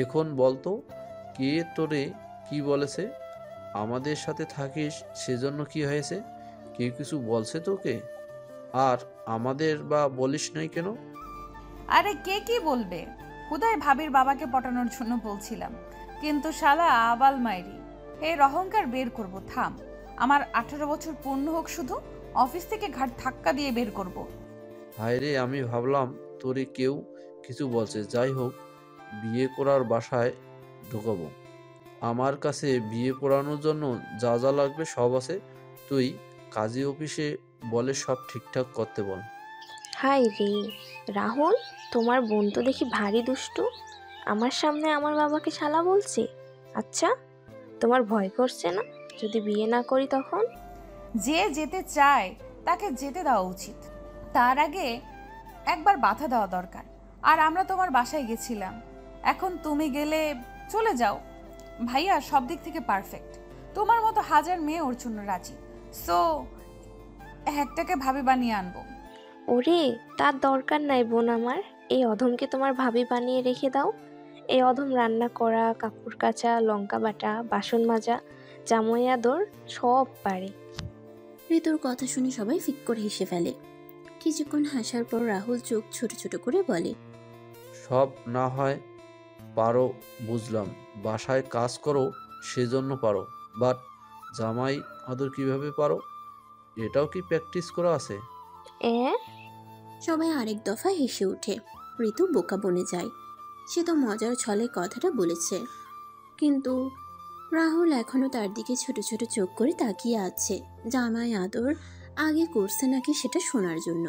এখন বলতো কে তোরে কি বলেছে? আমাদের সাথে থাকিস সেজন্য কি হয়েছে? কেউ কিছু বলছে তোকে? আর আমাদের বা বলিস নাই কেন? আরে কে কি বলবে, হুদায় ভাবির বাবাকে পটানোর জন্য বলছিলাম, কিন্তু শালা আবাল মাইরি, এর অহংকার বের করব। থাম, আমার 18 বছর পূর্ণ হোক, শুধু অফিস থেকে ঘাট ধাক্কা দিয়ে বের করব। হায় রে, আমি ভাবলাম তোরে কেউ কিছু বলছে। যাই হোক, বিয়ে করার বাসায় ঢুকাবো। আমার কাছে বিয়ে পড়ানোর জন্য যা যা লাগবে সব আছে। তুই কাজী অফিসে বলে সব ঠিকঠাক করতে বল। হাই রে রাহুল, তোমার বোন তো দেখি ভারী দুষ্টু। আমার সামনে আমার বাবাকে শালা বলছে। আচ্ছা, তোমার ভয় করছে না যদি বিয়ে না করি তখন? যে যেতে চায় তাকে যেতে দেওয়া উচিত, তার আগে একবার বাধা দেওয়া দরকার। আর আমরা তোমার বাসায় গেছিলাম, এখন তুমি গেলে চলে যাও। ভাইয়া সব দিক থেকে পারফেক্ট, তোমার মতো হাজার মেয়ে ওর জন্য রাজি। সো একটাকে ভাবি বানিয়ে আনবো। ওরে, তার দরকার নাই বোন আমার। এই অধমকে তোমার ভাবি বানিয়ে রেখে দাও। এই অধম রান্না করা, কাপড় কাচা, লঙ্কা বাটা, বাসন মাজা, জামাই আদর সব পারে। ঋতুর কথা শুনে সবাই ফিক করে হেসে ফেলে। কিছুক্ষণ হাসার পর রাহুল চোখ ছোট ছোট করে বলে, সব না হয় পারো বুঝলাম, বাসায় কাজ করো সেজন্য পারো, বাট জামাই আদর কিভাবে পারো? এটাও কি প্র্যাকটিস করা আছে? এ সবাই আরেক দফা হেসে ওঠে। ঋতু বোকা বনে যায়, সে তো মজার ছলে কথাটা বলেছে, কিন্তু রাহুল এখনো তার দিকে ছোট ছোট চোখ করে তাকিয়ে আছে, জামাই আদর আগে করছে নাকি সেটা শোনার জন্য।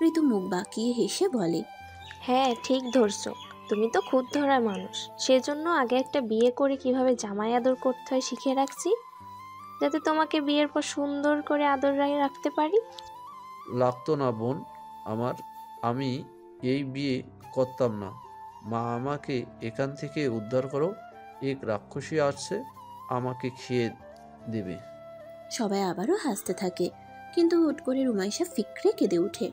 ঋতু মুখ বাঁকিয়ে হেসে বলে, হ্যাঁ, ঠিক ধরছো। তুমি তো খুদ ধরা মানুষ, সেজন্য আগে একটা বিয়ে করে কিভাবে জামাই আদর করতে হয় শিখে রাখছি, যাতে তোমাকে বিয়ের পর সুন্দর করে আদর রাখতে পারি। লাগতো না বোন আমার, আমি এই বিয়ে করতাম না। মা, আমাকে এখান থেকে উদ্ধার করো, এক রাক্ষসী আসছে, আমাকে খেয়ে দেবে। সবাই আবারও হাসতে থাকে, কিন্তু হুট করে রুমাইশা ফিকরে কেঁদে ওঠে।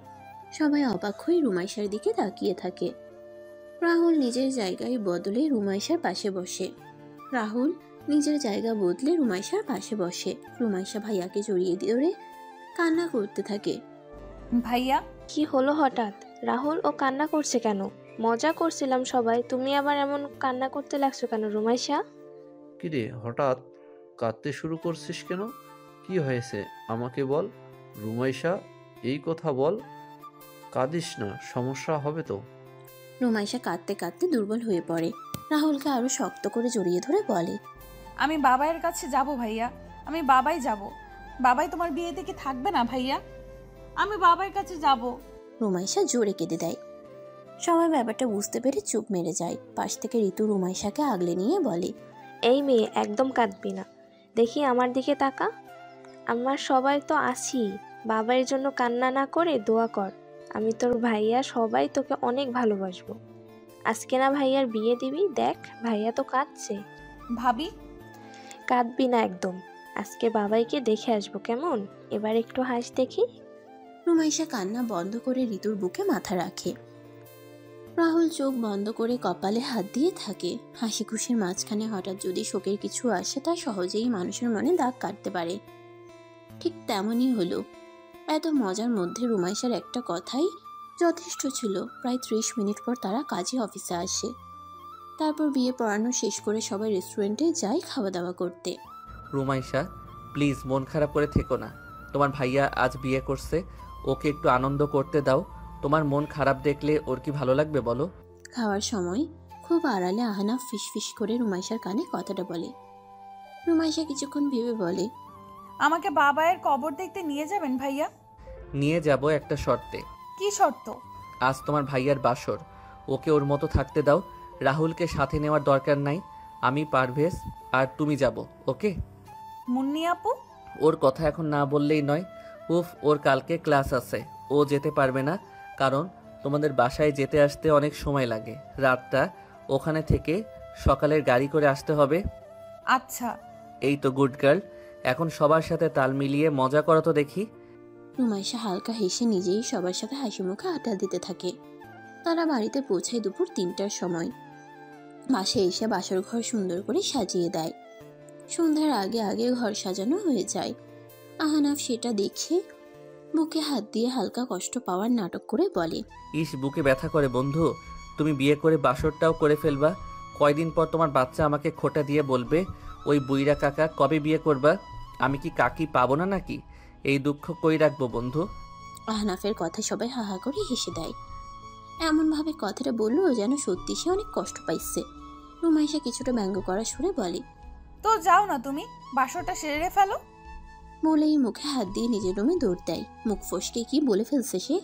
সবাই অবাক হয়ে রুমাইশার দিকে তাকিয়ে থাকে। রাহুল নিজের জায়গায় বদলে রুমাইশার পাশে বসে। রুমাইশা ভাইয়াকে জড়িয়ে ধরে কান্না করতে থাকে। ভাইয়া, কি হলো হঠাৎ? রাহুল, ও কান্না করছে কেন? মজা করছিলাম সবাই, তুমি আবার এমন কান্না করতে লাগছো কেন রুমাইশা? কিরে, হঠাৎ কাঁদতে শুরু করছিস কেন? কি হয়েছে আমাকে বল রুমাইশা, এই কথা বল। কাঁদিস না, সমস্যা হবে তো। রুমাইশা কাঁদতে কাঁদতে দুর্বল হয়ে পড়ে। রাহুলকে আরো শক্ত করে জড়িয়ে ধরে বলে, আমি বাবাইয়ের কাছে যাব ভাইয়া, আমি বাবাই যাব। বাবাই তোমার বিয়েতে কি থাকবে না ভাইয়া? আমি বাবার কাছে যাব। রুমাইশা জোরে কেঁদে দেয়। সবাই ব্যাপারটা বুঝতে পেরে চুপ মেরে যায়। পাশ থেকে ঋতু রুমাইশাকে আগলে নিয়ে বলে, এই মেয়ে, একদম কাঁদবি না। দেখি আমার দিকে তাকা। আমার সবাই তো আছি, বাবার জন্য কান্না না করে দোয়া কর। আমি তোর ভাইয়া, সবাই তোকে অনেক ভালোবাসবো। আজকে না ভাইয়ার বিয়ে দিবি, দেখ ভাইয়া তো কাঁদছে। ভাবি, কাঁদবি না একদম। আজকে বাবাইকে দেখে আসবো, কেমন? এবার একটু হাস দেখি। রুমাইশা কান্না বন্ধ করে ঋতুর বুকে মাথা রাখে। রাহুল চোখ বন্ধ করে কপালে হাত দিয়ে থাকে। হাসি খুশির মাঝখানে হঠাৎ যদি শোকের কিছু আসে, তা সহজেই মানুষের মনে দাগ কাটতে পারে। ঠিক তেমনই হলো। এত মজার মধ্যে রুমাইশার একটা কথাই যথেষ্ট ছিল। প্রায় 30 মিনিট পর তারা কাজী অফিসে আসে। তারপর বিয়ে পড়ানো শেষ করে সবাই রেস্টুরেন্টে যায় খাওয়া দাওয়া করতে। রুমাইশা, প্লিজ মন খারাপ করে থেকো না। তোমার ভাইয়া আজ বিয়ে করছে, ওকে একটু আনন্দ করতে দাও। তোমার মন খারাপ দেখলে ওর কি ভালো লাগবে বলো? খাওয়ার সময় খুব আড়ালে আহনাফ ফিসফিস করে রুমাইশার কানে কথাটা বলে। রুমাইশা কিছুক্ষণ ভেবে বলে, আমাকে বাবাইয়ের কবর দেখতে নিয়ে যাবেন ভাইয়া? নিয়ে যাব একটা শর্তে। কি শর্ত? আজ তোমার ভাইয়ার বাসর, ওকে ওর মতো থাকতে দাও। রাহুলকে সাথে নেওয়ার দরকার নাই। আমি, পারভেজ আর তুমি যাব, ওকে? মুন্নি আপু? ওর কথা এখন না বললেই নয়। উফ, ওর কালকে ক্লাস আছে, ও যেতে পারবে না, কারণ তোমাদের বাসায় যেতে আসতে অনেক সময় লাগে। রাতটা ওখানে থেকে সকালের গাড়ি করে আসতে হবে। আচ্ছা। এই তো গুড গার্ল, এখন সবার সাথে তাল মিলিয়ে মজা করো তো দেখি। রুমাইশা হালকা হেসে নিজেই সবার সাথে হাসি মুখে আড্ডা দিতে থাকে। তারা বাড়িতে পৌঁছায় দুপুর 3টার সময়। মাসে এসে বাসর ঘর সুন্দর করে সাজিয়ে দেয়। সন্ধ্যার আগে আগে ঘর সাজানো হয়ে যায়। আহনাফ সেটা দেখে বুকে হাত দিয়ে হালকা কষ্ট পাওয়ার নাটক করে বলে, ইস, বুকে ব্যথা করে বন্ধু। তুমি বিয়ে করে বাসরটাও করে ফেলবা। কয়দিন পর তোমার বাচ্চা আমাকে খোটা দিয়ে বলবে, ওই বুইরা কাকা কবে বিয়ে করবা? আমি কি কাকি পাবো না নাকি? এই দুঃখ কই রাখবো বন্ধু? আহনাফের কথা সবাই হাহা করে হেসে দেয়। এমনভাবে কথাটা বললো যেন সত্যি সে অনেক কষ্ট পাইছে। রুমাইশা কিছুটা ব্যঙ্গ করা সুরে বলে, তো যাও না, তুমি বাসরটা সেরে ফেলো। বলেই মুখে হাত দিয়ে নিজের রুমে দৌড় দেয়। মুখ ফসকে কি বলে ফেলছে সে।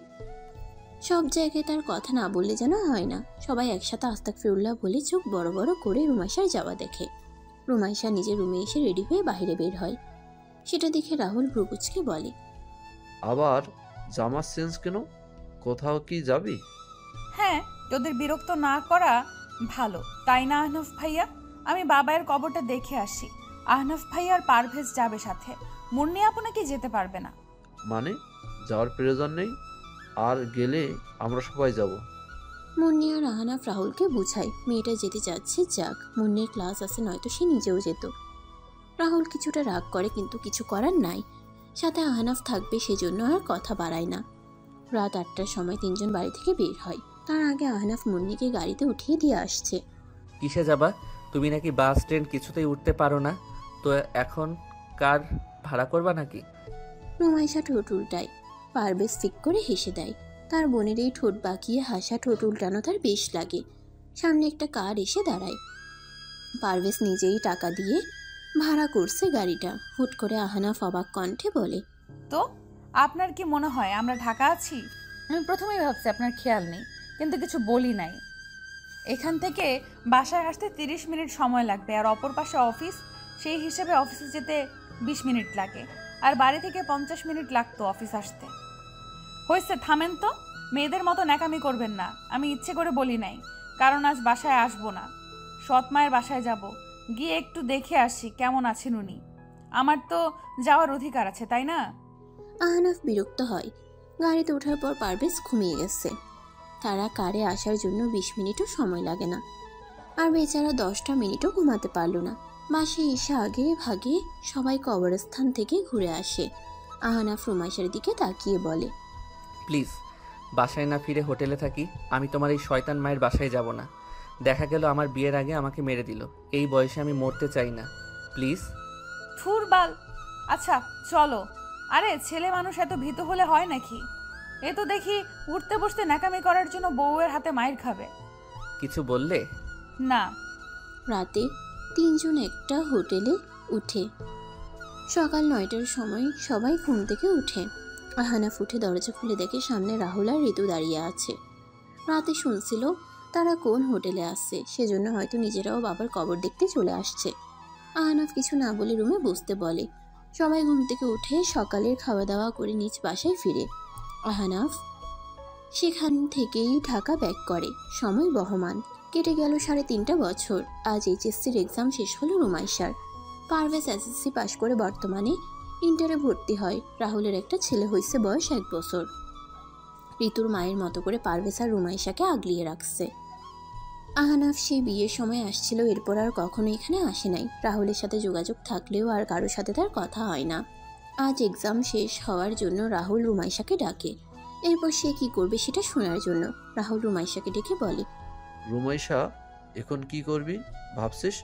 সব জায়গায় তার কথা না বললে যেন হয় না। সবাই একসাথে আস্তাগফিরুল্লাহ বলে চোখ বড় বড় করে রুমাইশার যাওয়া দেখে। রুমাইশা নিজের রুমে এসে রেডি হয়ে বাইরে বের হয়। সেটা দেখে রাহুল ভ্রুকুচকে বলে, আবার জামা চেঞ্জ কেন? কোথাও কি যাবি? হ্যাঁ, তোদের বিরক্ত না করা ভালো, তাই না আহনাফ ভাইয়া? আমি বাবাইয়ের কবরটা দেখে আসি। আহনাফ ভাইয়া আর পারভেজ যাবে সাথে, মুন্নি আপু নাকি যেতে পারবে না। মানে যাওয়ার প্রয়োজন নেই, আর গেলে আমরা সবাই যাব। মুন্নি আর আহনাফ রাহুলকে বুঝায় মেয়েটা যেতে চাচ্ছে যাক, মুন্নির ক্লাস আছে, নয়তো সে নিজেও যেত। রাহুল কিছুটা রাগ করে, কিন্তু কিছু করার নাই। সাথে আহনাফ থাকবে সেজন্য আর কথা বাড়ায় না। রাত 8টার সময় 3জন বাড়ি থেকে বের হয়। তার আগে আহনাফ মুন্নিকে গাড়িতে উঠিয়ে দিয়ে আসছে। কিসে যাবা? তুমি নাকি বাস ট্রেন কিছুতেই উঠতে পারো না, তো এখন কার ভাড়া করবা নাকি? রুমাইশা ঠোঁট উল্টায়। পারভেজ ফিক করে হেসে দেয়। তার বোনের এই ঠোঁট বাঁকিয়ে হাসা ঠোঁট উল্টানো তার বেশ লাগে। সামনে একটা কার এসে দাঁড়ায়। পারভেজ নিজেই টাকা দিয়ে ভাড়া করছে গাড়িটা। হুট করে আহনাফ অবাক কণ্ঠে বলে, তো আপনার কি মনে হয় আমরা ঢাকা আছি? আমি প্রথমেই ভাবছি আপনার খেয়াল নেই, কিন্তু কিছু বলি নাই। এখান থেকে বাসায় আসতে 30 মিনিট সময় লাগবে, আর অপর পাশে অফিস, সেই হিসেবে অফিসে যেতে 20 মিনিট লাগে, আর বাড়ি থেকে 50 মিনিট লাগতো অফিস আসতে। হয়েছে, থামেন তো। মেয়েদের মতো ন্যাকামি করবেন না। আমি ইচ্ছে করে বলি নাই, কারণ আজ বাসায় আসবো না, সৎ মায়ের বাসায় যাব, গিয়ে একটু দেখে আসি কেমন আছেন উনি। আমার তো যাওয়ার অধিকার আছে, তাই না? আহনাফ বিরক্ত হয়। গাড়িতে ওঠার পর পারভেজ ঘুমিয়ে গেছে। তারা কারে আসার জন্য 20 মিনিটও সময় লাগে না। আর বেচারা 10টা মিনিটও ঘুমাতে পারল না। মাসে এসে আগে ভাগে সবাই কবরস্থান থেকে ঘুরে আসে। আহনাফ রুমাইশার দিকে তাকিয়ে বলে, প্লিজ বাসায় না ফিরে হোটেলে থাকি। আমি তোমার এই শয়তান মায়ের বাসায় যাব না। দেখা গেল আমার বিয়ের আগে আমাকে মেরে দিল। এই বয়সে আমি মরতে চাই না, প্লিজ। থুর বাল। আচ্ছা চলো। আরে ছেলে মানুষ এত ভীতু হলে হয় নাকি? এ তো দেখি উঠতে বসতে ন্যাকামি করার জন্য বউয়ের হাতে মাইর খাবে। কিছু বললে? না। রাতে 3জন একটা হোটেলে উঠে। সকাল 9টার সময় সবাই ঘুম থেকে উঠে। আহনাফ উঠে দরজা খুলে দেখে সামনে রাহুল আর ঋতু দাঁড়িয়ে আছে। রাতে শুনছিল তারা কোন হোটেলে আসছে, সেজন্য হয়তো নিজেরাও বাবার কবর দেখতে চলে আসছে। আহনাফ কিছু না বলে রুমে বসতে বলে। সবাই ঘুম থেকে উঠে সকালের খাওয়া দাওয়া করে নিজ বাসায় ফিরে। আহনাফ সেখান থেকেই ঢাকা ব্যাক করে। সময় বহমান। কেটে গেল 3.5 বছর। আজ এইচএসসির এক্সাম শেষ হলো রুমাইশার। পারভেজ এসএসসি পাশ করে বর্তমানে ইন্টারে ভর্তি হয়। রাহুলের একটা ছেলে হয়েছে, বয়স 1 বছর। ঋতুর মায়ের মতো করে পারভেজ আর রুমাইশাকে আগলিয়ে রাখছে। আহনাফ সেই বিয়ের সময় আসছিল, এরপর আর কখনো এখানে আসে নাই। রাহুলের সাথে যোগাযোগ থাকলেও আর কারোর সাথে তার কথা হয় না। আজ এক্সাম শেষ হওয়ার জন্য রাহুল রুমাইশাকে ডাকে। এরপর সে কি করবে সেটা শোনার জন্য রাহুল রুমাইশাকে ডেকে বলে, রুমাইশা, এখন কি করবি ভাবছিস?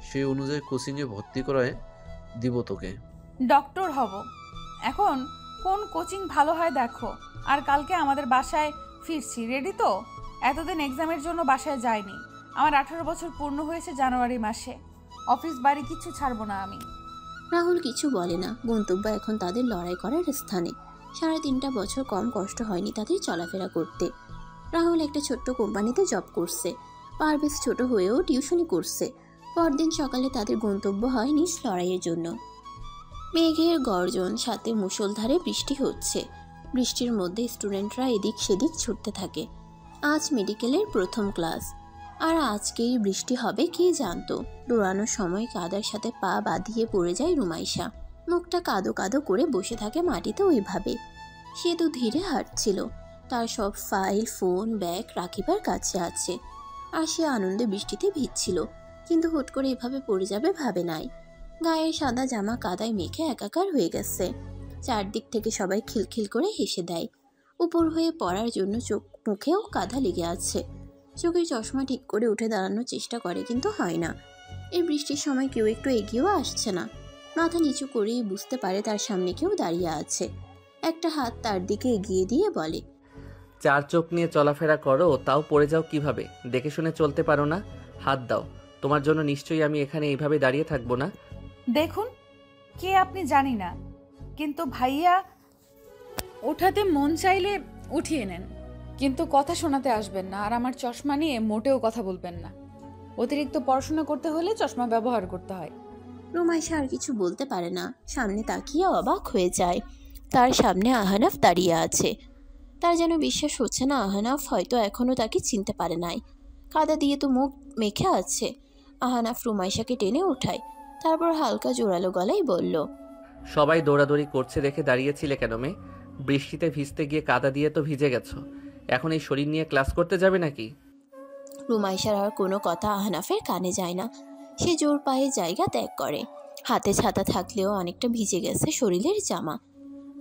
সেই অনুযায়ী কোচিংয়ে ভর্তি করায় দিব তোকে। ডক্টর হব। এখন কোন কোচিং ভালো হয় দেখো। আর কালকে আমাদের বাসায় ফিরছি, রেডি তো? এতদিন এক্সামের জন্য বাসায় যাইনি। আমার 18 বছর পূর্ণ হয়েছে জানুয়ারি মাসে। অফিস বাড়ি কিছু ছাড়বো না আমি। রাহুল কিছু বলে না। গন্তব্য এখন তাদের লড়াই করার স্থানে। 3.5 বছর কম কষ্ট হয়নি তাদের চলাফেরা করতে। রাহুল একটা ছোট্ট কোম্পানিতে জব করছে। পারভেজ ছোট হয়েও টিউশনি করছে। পরদিন সকালে তাদের গন্তব্য হয় নিজ লড়াইয়ের জন্য। মেঘের গর্জন, সাথে মুষলধারে বৃষ্টি হচ্ছে। বৃষ্টির মধ্যে স্টুডেন্টরা এদিক সেদিক ছুটতে থাকে। আজ মেডিকেলের প্রথম ক্লাস, আর আজকেই বৃষ্টি হবে কে জানতো। দৌড়ানোর সময় কাদার সাথে পা বাঁধিয়ে পড়ে যায় রুমাইশা। মুখটা কাদো কাদো করে বসে থাকে মাটিতে ওইভাবে। সে তো ধীরে হাঁটছিল, তার সব ফাইল, ফোন, ব্যাগ রাখিবার কাছে আছে, আর সে আনন্দে বৃষ্টিতে ভিজছিল। কিন্তু হুট করে এভাবে পড়ে যাবে ভাবে নাই। গায়ের সাদা জামা কাদায় মেখে একাকার হয়ে গেছে। চারদিক থেকে সবাই খিলখিল করে হেসে দেয়। উপর হয়ে পড়ার জন্য চোখ মুখেও কাদা লেগে আছে। চোখের চশমা ঠিক করে উঠে দাঁড়ানোর চেষ্টা করে, কিন্তু হয় না। এই বৃষ্টির সময় কেউ একটু এগিয়েও আসছে না। মাথা নিচু করেই বুঝতে পারে তার সামনে কেউ দাঁড়িয়ে আছে। একটা হাত তার দিকে এগিয়ে দিয়ে বলে, চার চোখ নিয়ে চলাফেরা করো, তাও পড়ে যাও কিভাবে? দেখে শুনে চলতে পারো না? হাত দাও। তোমার জন্য নিশ্চয়ই আমি এখানে এইভাবে দাঁড়িয়ে থাকবো না। দেখুন, কে আপনি জানি না, কিন্তু ভাইয়া ওঠাতে মন চাইলে উঠিয়ে নেন, কিন্তু কথা শোনাতে আসবেন না। আর আমার চশমা নিয়ে মোটেও কথা বলবেন না। অতিরিক্ত পড়াশোনা করতে হলে চশমা ব্যবহার করতে হয়। রুমাইশা আর কিছু বলতে পারে না। সামনে তাকিয়ে অবাক হয়ে যায়। তার সামনে আহনাফ দাঁড়িয়ে আছে। তার যেন বিশ্বাস হচ্ছে না আহনাফ হয়তো এখনও তাকে চিনতে পারে নাই। কাদা দিয়ে তো মুখ মেখে আছে। আহনাফ রুমাইশাকে টেনে ওঠায়, তারপর হালকা জোরালো গলায় বলল, সবাই দৌড়াদৌড়ি করছে দেখে দাঁড়িয়েছিলে কেন মেয়ে? বৃষ্টিতে ভিজতে গিয়ে কাদা দিয়ে তো ভিজে গেছো। এখন এই শরীর নিয়ে ক্লাস করতে যাবে নাকি? রুমাইশার আর কোনো কথা আহনাফের কানে যায় না। সে জোর পায়ে জায়গা ত্যাগ করে। হাতে ছাতা থাকলেও অনেকটা ভিজে গেছে শরীরের জামা।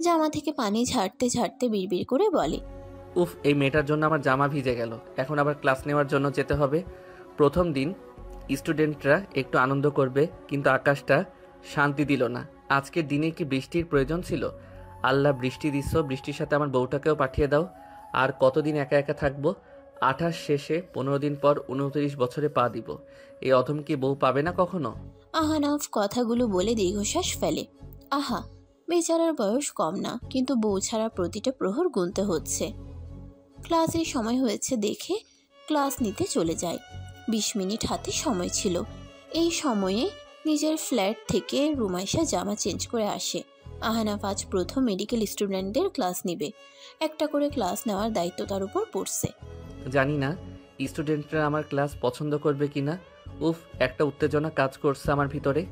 জামা থেকে পানি ঝাড়তে ঝাড়তে বিড়বিড় করে বলে, উফ, এই মেয়েটার জন্য আমার জামা ভিজে গেল। এখন আবার ক্লাস নেওয়ার জন্য যেতে হবে। প্রথম দিন স্টুডেন্টরা একটু আনন্দ করবে, কিন্তু আকাশটা শান্তি দিল না। আজকের দিনে কি বৃষ্টির প্রয়োজন ছিল? আল্লাহ, বৃষ্টি দিচ্ছ, বৃষ্টির সাথে আমার বউটাকেও পাঠিয়ে দাও। আর কতদিন একা একা থাকবো? 28 শেষে 15 দিন পর 29 বছরে পা দিব। এই অধম কি বউ পাবে না কখনো? আহনাফ কথাগুলো বলে দীর্ঘশ্বাস ফেলে। আহা, বেচারার বয়স কম না, কিন্তু বউ ছাড়া প্রতিটা প্রহর গুনতে হচ্ছে। ক্লাসের সময় হয়েছে দেখে ক্লাস নিতে চলে যায়। 20 মিনিট হাতে সময় ছিল। এই সময়ে নিজের ফ্ল্যাট থেকে রুমাইশা জামা চেঞ্জ করে আসে। আহনাফ আজ প্রথম মেডিকেল স্টুডেন্টদের ক্লাস নিবে। একটা করে ক্লাস নেওয়ার দায়িত্ব তার উপর পড়ছে। জানি না স্টুডেন্টরা আমার ক্লাস পছন্দ করবে কিনা। উফ, একটা উত্তেজনা কাজ করছে আমার ভিতরে।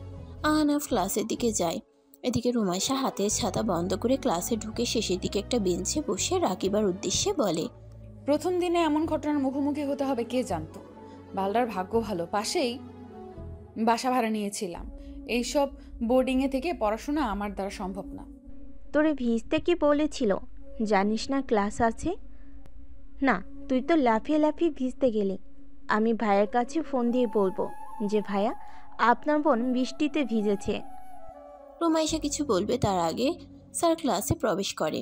আহনাফ ক্লাসের দিকে যায়। এদিকে রুমাইশা হাতের ছাতা বন্ধ করে ক্লাসে ঢুকে শেষের দিকে একটা বেঞ্চে বসে রাকিবার উদ্দেশ্যে বলে, প্রথম দিনে এমন ঘটনার মুখোমুখি হতে হবে কে জানতো। বালদার ভাগ্য ভালো, পাশেই বাসা ভাড়া নিয়েছিলাম। এইসব বোর্ডিংয়ে থেকে পড়াশোনা আমার দ্বারা সম্ভব না। তোরে ভিজতে কি বলেছিল? জানিস না ক্লাস আছে? না, তুই তো লাফিয়ে লাফিয়ে ভিজতে গেলি। আমি ভাইয়ের কাছে ফোন দিয়ে বলবো যে ভাইয়া, আপনার বোন বৃষ্টিতে ভিজেছে। রুমাইশা কিছু বলবে তার আগে স্যার ক্লাসে প্রবেশ করে।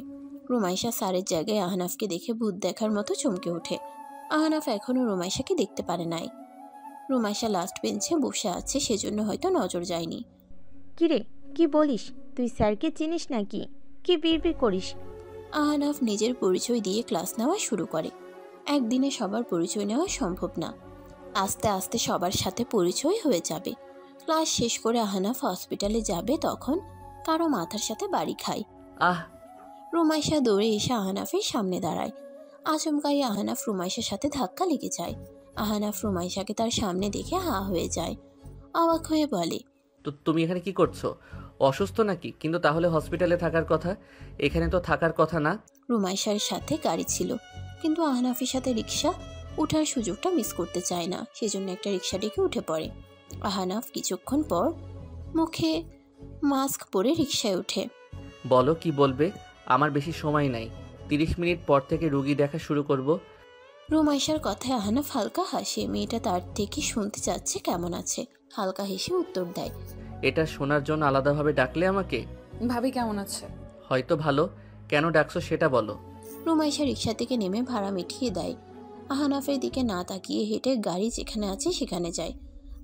রুমাইশা স্যারের জায়গায় আহনাফকে দেখে ভূত দেখার মতো চমকে ওঠে। আহনাফ এখনও রুমাইশাকে দেখতে পারে নাই। রুমাইশা লাস্ট বেঞ্চে বসে আছে, সেজন্য হয়তো নজর যায়নি। কিরে, কি বলিস? তুই স্যারকে চিনিস নাকি? কি বিড়বিড় করিস? আহনাফ নিজের পরিচয় দিয়ে ক্লাস নেওয়া শুরু করে। একদিনে সবার পরিচয় নেওয়া সম্ভব না। আস্তে আস্তে সবার সাথে পরিচয় হয়ে যাবে। ক্লাস শেষ করে আহনাফ হসপিটালে যাবে, তখন কারো মাথার সাথে বাড়ি খায়। আহ! রুমাইশা দৌড়ে এসে আহনাফের সামনে দাঁড়ায়। আচমকাই আহনাফ রুমাইশার সাথে ধাক্কা লেগে যায়। আহনাফ রুমাইশাকে তার সামনে দেখে হা হয়ে যায়। অবাক হয়ে বলে, তো তুমি এখানে কি করছো? অসুস্থ নাকি? কিন্তু তাহলে হসপিটালে থাকার কথা, এখানে তো থাকার কথা না। রুমাইশার সাথে গাড়ি ছিল, কিন্তু আহনাফের সাথে রিক্সা ওঠার সুযোগটা মিস করতে চায় না, সেজন্য একটা রিক্সা ডেকে উঠে পড়ে। আহনাফ কিছুক্ষণ পর মুখে মাস্ক পরে রিক্সায় ওঠে। বলো, কি বলবে? আমার বেশি সময় নাই। 30 মিনিট পর থেকে রুগী দেখা শুরু করব। রুমাইশার কথায় আহনাফ হালকা হাসে। মেয়েটা তার থেকে শুনতে চাচ্ছে কেমন আছে। হালকা হেসে উত্তর দেয়, এটা শোনার জন্য আলাদাভাবে ডাকলে আমাকে? ভাবি কেমন আছে? হয়তো ভালো। কেন ডাকছো সেটা বলো। রুমাইশা রিক্সা থেকে নেমে ভাড়া মিটিয়ে দেয়। আহনাফের দিকে না তাকিয়ে হেঁটে গাড়ি যেখানে আছে সেখানে যায়।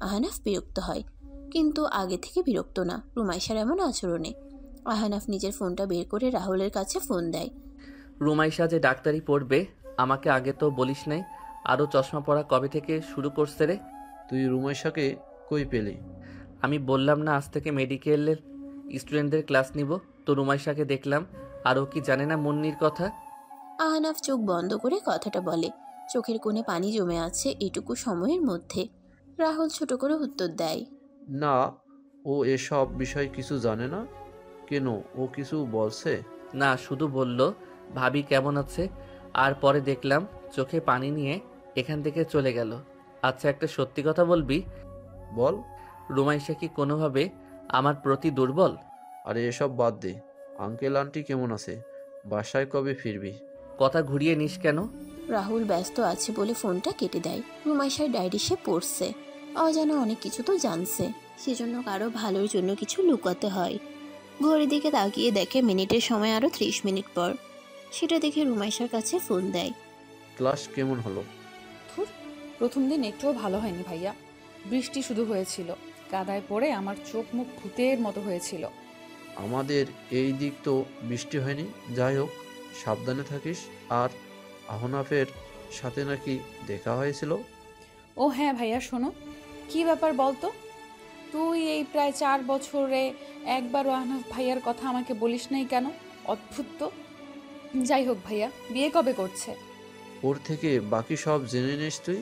আহনাফ বিরক্ত হয়, কিন্তু আগে থেকে বিরক্ত না রুমাইশার এমন আচরণে। আহনাফ নিজের ফোনটা বের করে রাহুলের কাছে ফোন দেয়। রুমাইশা যে ডাক্তারি পড়বে, আমাকে আগে তো বলিস নাই। আরও চশমা পরা কবে থেকে শুরু করছে রে? তুই রুমাইশাকে কই পেলি? আমি বললাম না আজ থেকে মেডিকেলের স্টুডেন্টদের ক্লাস নিব, তো রুমাইশাকে দেখলাম। আর ও কি জানে না মুন্নির কথা? আহনাফ চোখ বন্ধ করে কথাটা বলে। চোখের কোণে পানি জমে আছে এটুকু সময়ের মধ্যে। রাহুল ছোট করে উত্তর দেয়, না, ও এসব বিষয় কিছু জানে না। কেন, ও কিছু বলছে? না, শুধু বলল ভাবি কেমন আছে, আর পরে দেখলাম চোখে পানি নিয়ে এখান থেকে চলে গেল। আচ্ছা, একটা সত্যি কথা বলবি? বল। রুমাইশা কি কোনোভাবে আমার প্রতি দুর্বল? আরে এসব বাদ দে। আঙ্কেল আন্টি কেমন আছে? বাসায় কবে ফিরবি? কথা ঘুরিয়ে নিস কেন? রাহুল ব্যস্ত আছে বলে ফোনটা কেটে দেয়। রুমাইশার ডায়েরি সে পড়ছে। অজানা অনেক কিছু তো জানছে, সেজন্য কারো ভালোর জন্য কিছু লুকাতে হয়। ঘড়ির দিকে তাকিয়ে দেখে মিনিটের সময় আরও 30 মিনিট পর। সেটা দেখে রুমাইশার কাছে ফোন দেয়। ক্লাস কেমন হলো? ধুর, প্রথম দিন একটুও ভালো হয়নি ভাইয়া। বৃষ্টি শুধু হয়েছিল, কাদায় পড়ে আমার চোখ মুখ ভূতের মতো হয়েছিল। আমাদের এই দিক তো বৃষ্টি হয়নি। যাই হোক, সাবধানে থাকিস। আর আহনাফের সাথে নাকি দেখা হয়েছিল? ও হ্যাঁ ভাইয়া, শোনো, কি ব্যাপার বলতো? তুই এই প্রায় 4 বছরে একবারও আহনাফ ভাইয়ার কথা আমাকে বলিস নাই কেন? অদ্ভুত তো। যাই হোক ভাইয়া, বিয়ে কবে করছে? ওর থেকে বাকি সব জেনে নিস তুই।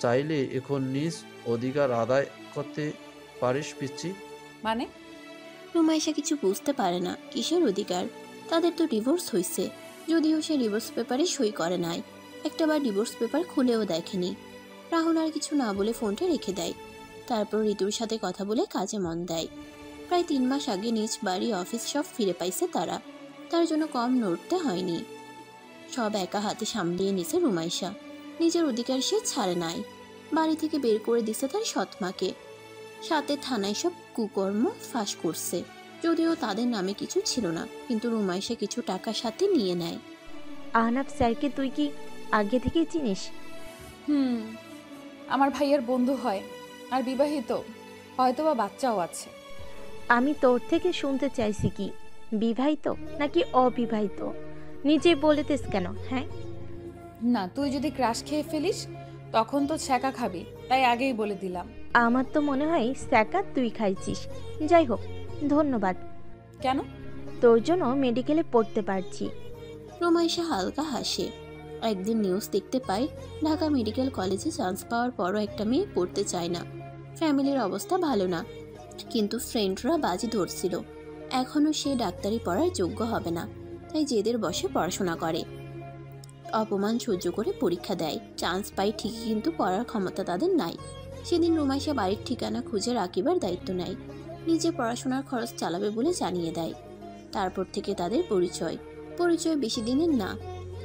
চাইলে এখন নিজ অধিকার আদায় করতে পারিস পিচ্ছি। মানে? রুমাইশা কিছু বুঝতে পারে না কিসের অধিকার। তাদের তো ডিভোর্স হয়েছে, যদিও সে ডিভোর্স পেপারে সই করে নাই। একটাবার ডিভোর্স পেপার খুলেও দেখেনি। রাহুল আর কিছু না বলে ফোনটা রেখে দেয়। তারপর ঋতুর সাথে কথা বলে কাজে মন দেয়। প্রায় 3 মাস আগে নিজ বাড়ি অফিস সব ফিরে পাইছে তারা। তার জন্য কম নড়তে হয়নি। সব একা হাতে সামলিয়ে নিছে রুমাইশা। নিজের অধিকার সে ছাড়ে নাই। বাড়ি থেকে বের করে দিছে তার সৎমাকে। সাথে থানায় সব কুকর্ম ফাঁস করছে। যদিও তাদের নামে কিছু ছিল না, কিন্তু রুমাইশা কিছু টাকা সাথে নিয়ে নেয়। আহনাফ স্যারকে তুই কি আগে থেকেই চিনিস? আমার ভাইয়ের বন্ধু হয়, আর বিবাহিত, হয়তোবা বাচ্চাও আছে। আমি তোর থেকে শুনতে চাইছি কি বিবাহিত নাকি অবিবাহিত? নিজে বলে দিস কেন? হ্যাঁ, না, তুই যদি ক্রাশ খেয়ে ফেলিস তখন তো ছ্যাঁকা খাবি, তাই আগেই বলে দিলাম। আমার তো মনে হয় স্যাকা তুই খাইছিস। যাই হোক, ধন্যবাদ। কেন? তোর জন্য মেডিকেলে পড়তে পারছি। রুমাইশা হালকা হাসে। একদিন নিউজ দেখতে পায় ঢাকা মেডিকেল কলেজে চান্স পাওয়ার পরও একটা মেয়ে পড়তে চায় না। ফ্যামিলির অবস্থা ভালো না, কিন্তু ফ্রেন্ডরা বাজি ধরছিল এখনও সে ডাক্তারি পড়ার যোগ্য হবে না। তাই জেদের বসে পড়াশোনা করে, অপমান সহ্য করে পরীক্ষা দেয়। চান্স পায় ঠিকই, কিন্তু পড়ার ক্ষমতা তাদের নাই। সেদিন রুমাইশা বাড়ির ঠিকানা খুঁজে রাখিবার দায়িত্ব নেয়। নিজে পড়াশোনার খরচ চালাবে বলে জানিয়ে দেয়। তারপর থেকে তাদের পরিচয় বেশি দিনের না।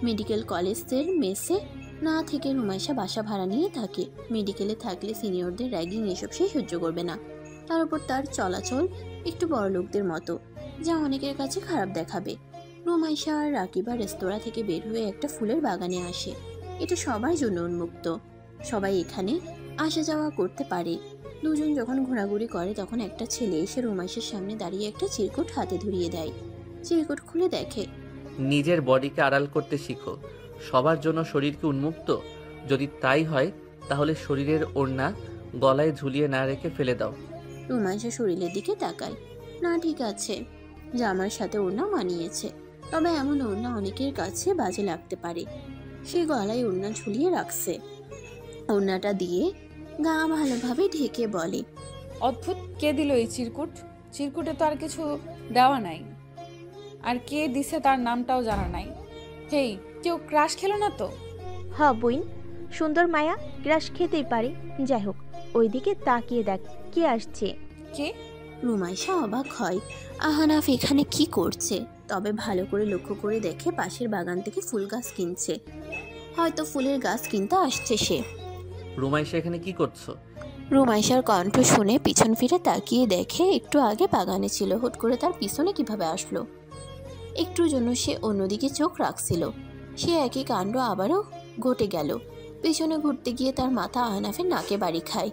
মেডিকেল কলেজের মেসে না থেকে রুমাইশা বাসা ভাড়া নিয়ে থাকে। মেডিকেলে থাকলে সিনিয়রদের র্যাগিং এসব সে সহ্য করবে না। তার উপর তার চলাচল একটু বড় লোকদের মতো, যা অনেকের কাছে খারাপ দেখাবে। রুমাইশা আর রাকিবা রেস্তোরাঁ থেকে বের হয়ে একটা ফুলের বাগানে আসে। এটা সবার জন্য উন্মুক্ত, সবাই এখানে আসা যাওয়া করতে পারে। দুজন যখন ঘোরাঘুরি করে তখন একটা ছেলে এসে রুমাইশার সামনে দাঁড়িয়ে একটা চিরকুট হাতে ধরিয়ে দেয়। চিরকুট খুলে দেখে। নিজের বডিকে আড়াল করতে শিখো। সবার জন্য শরীরকে উন্মুক্ত। যদি তাই হয় তাহলে শরীরের ওড়না গলায় ঝুলিয়ে না রেখে ফেলে দাও। রুমাইশা শরীরের দিকে তাকায়। না, ঠিক আছে, জামার সাথে ওড়না মানিয়েছে, তবে এমন ওড়না অনেকের কাছে বাজে লাগতে পারে। সে গলায় ওড়না ঝুলিয়ে রাখছে। ওড়নাটা দিয়ে গা ভালোভাবে ঢেকে বলে, অদ্ভুত, কে দিল এই চিরকুট? চিরকুটে তো আর কিছু দেওয়া নাই, আর কে দিছে তার নামটাও জানা নাই। হেই, কেউ ক্রাশ খেলো না তো? হ বইন, সুন্দর মায়া গ্রাস খেতেই পারে। যাই হোক, ওইদিকে তাকিয়ে দেখ কে আসছে। কে? রুমাইশা অবাক হয় আহনাফ এখানে কি করছে। তবে ভালো করে লক্ষ্য করে দেখে পাশের বাগান থেকে ফুল গাছ কিনছে। হয়তো ফুলের গাছ কিনতে আসছে সে। রুমাইশা এখানে কি করছো? রুমাইশার কণ্ঠ শুনে পিছন ফিরে তাকিয়ে দেখে একটু আগে বাগানে ছিল, হুট করে তার পিছনে কিভাবে আসলো। একটুর জন্য সে অন্যদিকে চোখ রাখছিল। সে একই কাণ্ড আবারও ঘটে গেল। পিছনে ঘুরতে গিয়ে তার মাথা আহনাফের নাকে বাড়ি খায়।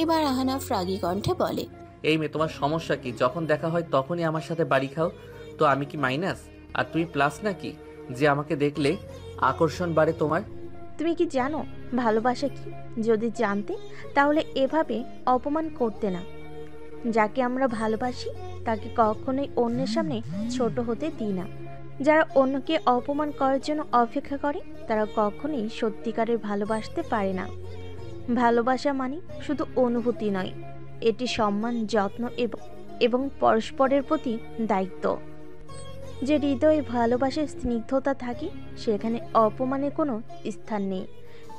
এবার আহনাফ রাগী কণ্ঠে বলে, এই মেয়ে, তোমার সমস্যা কি? যখন দেখা হয় তখনই আমার সাথে বাড়ি খাও। তো আমি কি মাইনাস আর তুমি প্লাস নাকি, যে আমাকে দেখলে আকর্ষণ বাড়ে তোমার? তুমি কি জানো ভালোবাসা কি? যদি জানতে তাহলে এভাবে অপমান করতে না। যাকে আমরা ভালোবাসি তাকে কখনোই অন্যের সামনে ছোট হতে দিই না। যারা অন্যকে অপমান করার জন্য অপেক্ষা করে তারা কখনোই সত্যিকারের ভালোবাসতে পারে না। ভালোবাসা মানে শুধু অনুভূতি নয়, এটি সম্মান, যত্ন এবং পরস্পরের প্রতি দায়িত্ব। যে হৃদয়ে ভালোবাসার স্নিগ্ধতা থাকে সেখানে অপমানের কোনো স্থান নেই।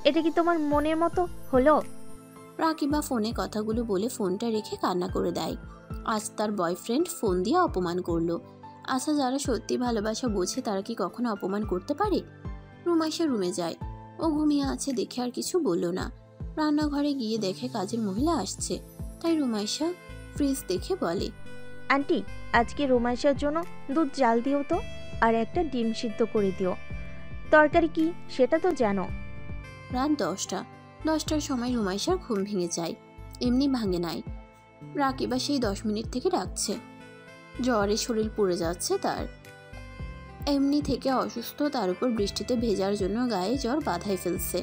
এটা কি তোমার মনের মতো হলো? রাকিবা ফোনে কথাগুলো বলে ফোনটা রেখে কান্না করে দেয়। আজ তার বয়ফ্রেন্ড ফোন দিয়ে অপমান করলো। আচ্ছা, যারা সত্যি ভালোবাসা বোঝে তারা কি কখনো অপমান করতে পারে? রুমাইশা রুমে যায়। ও ঘুমিয়ে আছে দেখে আর কিছু বলল না। রান্নাঘরে গিয়ে দেখে কাজের মহিলা আসছে, তাই রুমাইশা ফ্রিজ দেখে বলে, আন্টি, আজকে রুমাইশার জন্য দুধ জাল দিও তো, আর একটা ডিম সিদ্ধ করে দিও। তরকারি কি সেটা তো জানো। রাত 10টার সময় রুমাইশার ঘুম ভেঙে যায়। এমনি ভাঙে নাই, রাকিবা সেই 10 মিনিট থেকে ডাকছে। জ্বরে শরীর পুড়ে যাচ্ছে তার। এমনি থেকে অসুস্থ, তার উপর বৃষ্টিতে ভেজার জন্য গায়ে জ্বর বাঁধাই ফেলছে।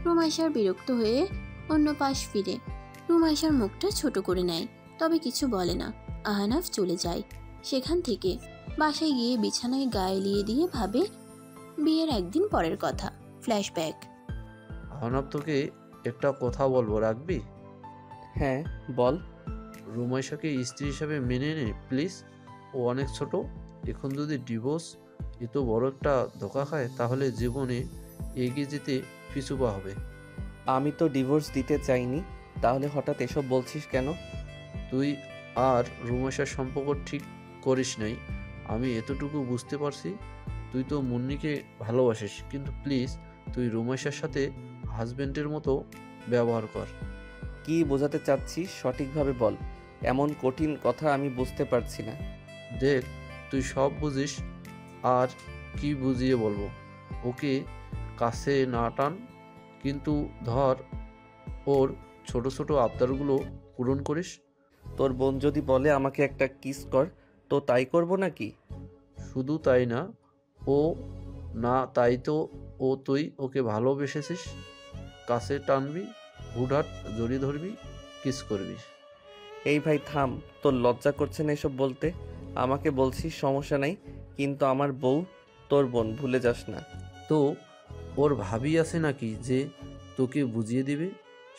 রুমাইশার বিরক্ত হয়ে অন্য পাশ ফিরে রুমাইশার মুখটা ছোট করে নেয়, তবে কিছু বলে না। আহনাফ চলে যায়। সেখান থেকে বাসায় গিয়ে বিছানায় গায়ে লিয়ে দিয়ে ভাবে বিয়ের একদিন পরের কথা। ফ্ল্যাশব্যাক। আহনাব, তোকে একটা কথা বলবো, রাখবি? হ্যাঁ বল। রুমাইশাকে স্ত্রী হিসাবে মেনে নে প্লিজ। ও অনেক ছোট, এখন যদি ডিভোর্স এত বড় একটা ধোকা খায় তাহলে জীবনে এগিয়ে যেতে পিছু পা হবে। আমি তো ডিভোর্স দিতে চাইনি, তাহলে হঠাৎ এসব বলছিস কেন? তুই আর রুমাইশার সম্পর্ক ঠিক করিস নাই, আমি এতটুকু বুঝতে পারছি। তুই তো মুন্নিকে ভালোবাসিস, কিন্তু প্লিজ তুই রুমাইশার সাথে হাজবেন্ডের মতো ব্যবহার কর। কি বোঝাতে চাচ্ছিস সঠিকভাবে বল, এমন কঠিন কথা আমি বুঝতে পারছি না। দেখ, তুই সব বুঝিস, আর কি বুঝিয়ে বলবো। ওকে কাছে না টান, কিন্তু ধর ওর ছোট ছোট আবদারগুলো পূরণ করিস। তোর বোন যদি বলে আমাকে একটা কিস কর, তো তাই করব নাকি? শুধু তাই না, ও না তাই তো তুই ওকে ভালোবেসেছিস। কাছে টানবি, হুটহাট জড়িয়ে ধরবি, কিস করবি। এই ভাই থাম, তোর লজ্জা করছে না এসব বলতে? আমাকে বলছিস সমস্যা নাই, কিন্তু আমার বউ তোর বোন, ভুলে যাস না। তো ওর ভাবি আছে নাকি যে তোকে বুঝিয়ে দিবে?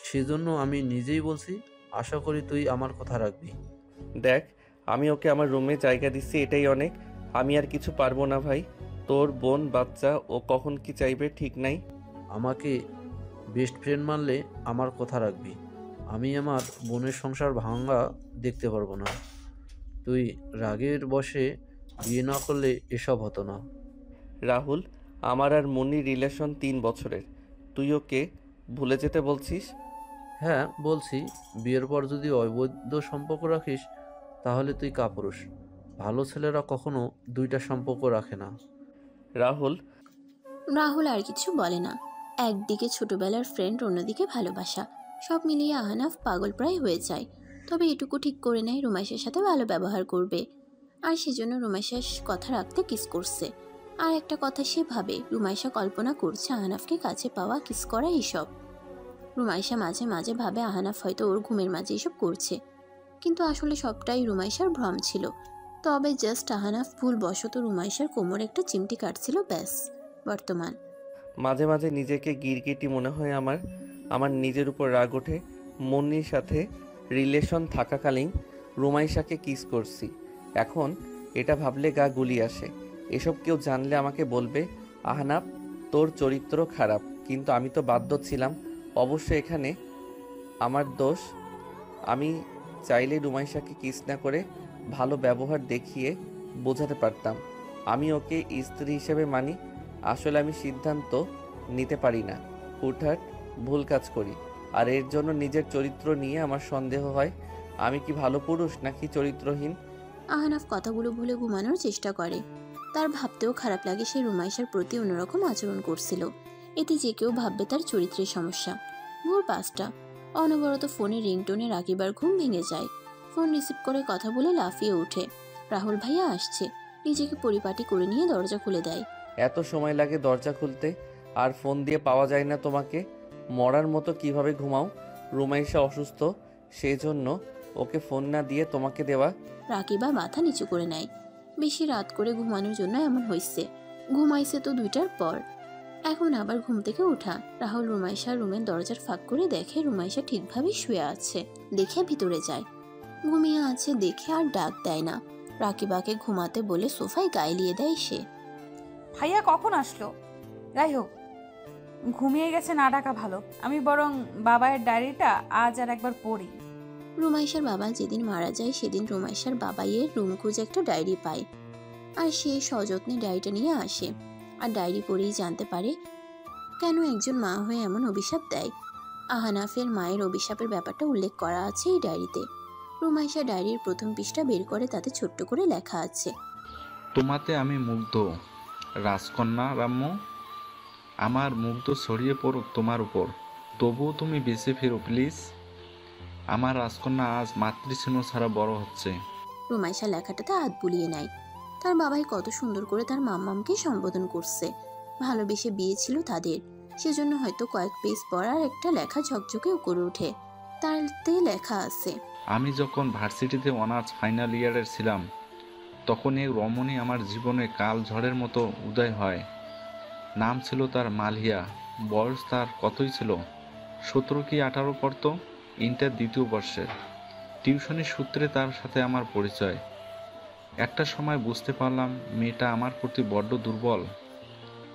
সেজন্য আমি নিজেই বলছি, আশা করি তুই আমার কথা রাখবি। দেখ, আমি ওকে আমার রুমে জায়গা দিচ্ছি, এটাই অনেক। আমি আর কিছু পারবো না ভাই। তোর বোন বাচ্চা, ও কখন কি চাইবে ঠিক নাই। আমাকে বেস্ট ফ্রেন্ড মানলে আমার কথা রাখবি। আমি আমার বোনের সংসার ভাঙা দেখতে পারবো না। তুই রাগের বশে বিয়ে না করলে এসব হতো না। রাহুল, আমার আর মুন্নির রিলেশন 3 বছরের, তুই ওকে ভুলে যেতে বলছিস? হ্যাঁ বলছি, বিয়ের পর যদি অবৈধ সম্পর্ক রাখিস তাহলে তুই কাপুরুষ। ভালো ছেলেরা কখনো দুইটা সম্পর্ক রাখে না। রাহুল রাহুল আর কিছু বলে না। একদিকে ছোটবেলার ফ্রেন্ড, অন্যদিকে ভালোবাসা, সব মিলিয়ে আহনাফ পাগল প্রায় হয়ে যায়। তবে এটুকু ঠিক করে নেয় রুমাইশার সাথে ভালো ব্যবহার করবে, আর সেজন্য রুমাইশার কথা রাখতে কিস করছে। আর একটা কথা সে ভাবে, রুমাইশা কল্পনা করছে আহনাফকে কাছে পাওয়া, কিস করা এইসব। রুমাইশা মাঝে মাঝে ভাবে আহনাফ হয়তো ওর ঘুমের মাঝে এসব করছে, কিন্তু আসলে সবটাই রুমাইশার ভ্রম ছিল। তবে জাস্ট আহনাফ ভুলবশত রুমাইশার কোমরে একটা চিমটি কাটছিল, ব্যাস। বর্তমান মাঝে মাঝে নিজেকে গিরগিটি মনে হয় আমার নিজের উপর রাগ ওঠে। মুন্নির সাথে রিলেশন থাকাকালীন রুমাইশাকে কিস করছি, এখন এটা ভাবলে গা গুলি আসে। এসব কেউ জানলে আমাকে বলবে আহনাফ তোর চরিত্র খারাপ, কিন্তু আমি তো বাধ্য ছিলাম। অবশ্য এখানে আমার দোষ। আমি চাইলে রুমাইশাকে কিস না করে ভালো ব্যবহার দেখিয়ে বোঝাতে পারতাম আমি ওকে স্ত্রী হিসেবে মানি। আসলে আমি সিদ্ধান্ত নিতে পারি না, হুটহাট ভুল কাজ করি, আর এর জন্য নিজের চরিত্র নিয়ে আমার সন্দেহ হয়। আমি কি ভালো পুরুষ নাকি চরিত্রহীন? আহনাফ কথাগুলো ভুলে ঘুমানোর চেষ্টা করে। তার ভাবতেও খারাপ লাগে সে রুমাইশার প্রতি অন্যরকম আচরণ করছিল। এতে যে কেউ ভাববে তার চরিত্রের সমস্যা। ভোর 5টা, অনবরত ফোনে রিংটোনে রাকিবার ঘুম ভেঙে যায়। ফোন রিসিভ করে কথা বলে লাফিয়ে ওঠে। রাহুল ভাইয়া আসছে। নিজেকে পরিপাটি করে নিয়ে দরজা খুলে দেয়। এত সময় লাগে দরজা খুলতে? আর ফোন দিয়ে পাওয়া যায় না তোমাকে। মরার মতো কিভাবে ঘুমাও? রুমাইশা অসুস্থ, সেই জন্য ওকে ফোন না দিয়ে তোমাকে দেওয়া। রাকিবা মাথা নিচু করে নেয়। বেশি রাত করে ঘুমানোর জন্য এমন হয়েছে। ঘুমাইছে তো 2টার পর, এখন আবার ঘুম থেকে ওঠা। রাহুল রুমাইশার রুমের দরজার ফাঁক করে দেখে রুমাইশা ঠিকভাবে শুয়ে আছে। দেখে ভিতরে যায়, ঘুমিয়ে আছে দেখে আর ডাক দেয় না। রাকিবাকে ঘুমাতে বলে সোফায় গায়ে দেয় সে। ভাইয়া কখন আসলো? যাই হোক, ঘুমিয়ে গেছে, না ডাকা ভালো। আমি বরং বাবায়ের ডায়েরিটা আজ আর একবার পড়ি। রুমাইশার বাবা যেদিন মারা যায় সেদিন রুমাইশার বাবাইয়ের রুম খুঁজে একটা ডায়েরি পায়, আর সে সযত্নে ডায়েরিটা নিয়ে আসে। আর ডায়েরি পড়েই জানতে পারে কেন একজন মা হয়ে এমন অভিশাপ দেয়। আহানাফের মায়ের অভিশাপের ব্যাপারটা উল্লেখ করা আছে এই ডায়েরিতে। রুমাইশা ডায়েরির প্রথম পৃষ্ঠা বের করে তাতে ছোট্ট করে লেখা আছে, তোমাতে আমি মুগ্ধ রাজকন্যা রাম্য। আমার মুগ্ধ ছড়িয়ে পড়ুক তোমার উপর, তবুও তুমি বেঁচে ফেরো প্লিজ। আমার রাজকন্যা আজ মাতৃস্নেহ ছাড়া বড় হচ্ছে। রুমাইশা লেখাটাতে হাত বুলিয়ে নেয়। তার বাবাই কত সুন্দর করে তার মাম্মামকে সম্বোধন করছে। ভালোবেসে বিয়ে ছিল তাদের, সেজন্য হয়তো কয়েক পেজ পর আর একটা লেখা ঝকঝকে করে ওঠে। তাতে লেখা আছে, আমি যখন ভার্সিটিতে অনার্স ফাইনাল ইয়ারের ছিলাম তখন এই রমণী আমার জীবনে কাল ঝড়ের মতো উদয় হয়। নাম ছিল তার মালহিয়া। বয়স তার কতই ছিল, 17 কি 18 পড়তো, ইন্টার 2য় বর্ষের। টিউশনের সূত্রে তার সাথে আমার পরিচয়। একটা সময় বুঝতে পারলাম মেয়েটা আমার প্রতি বড্ড দুর্বল।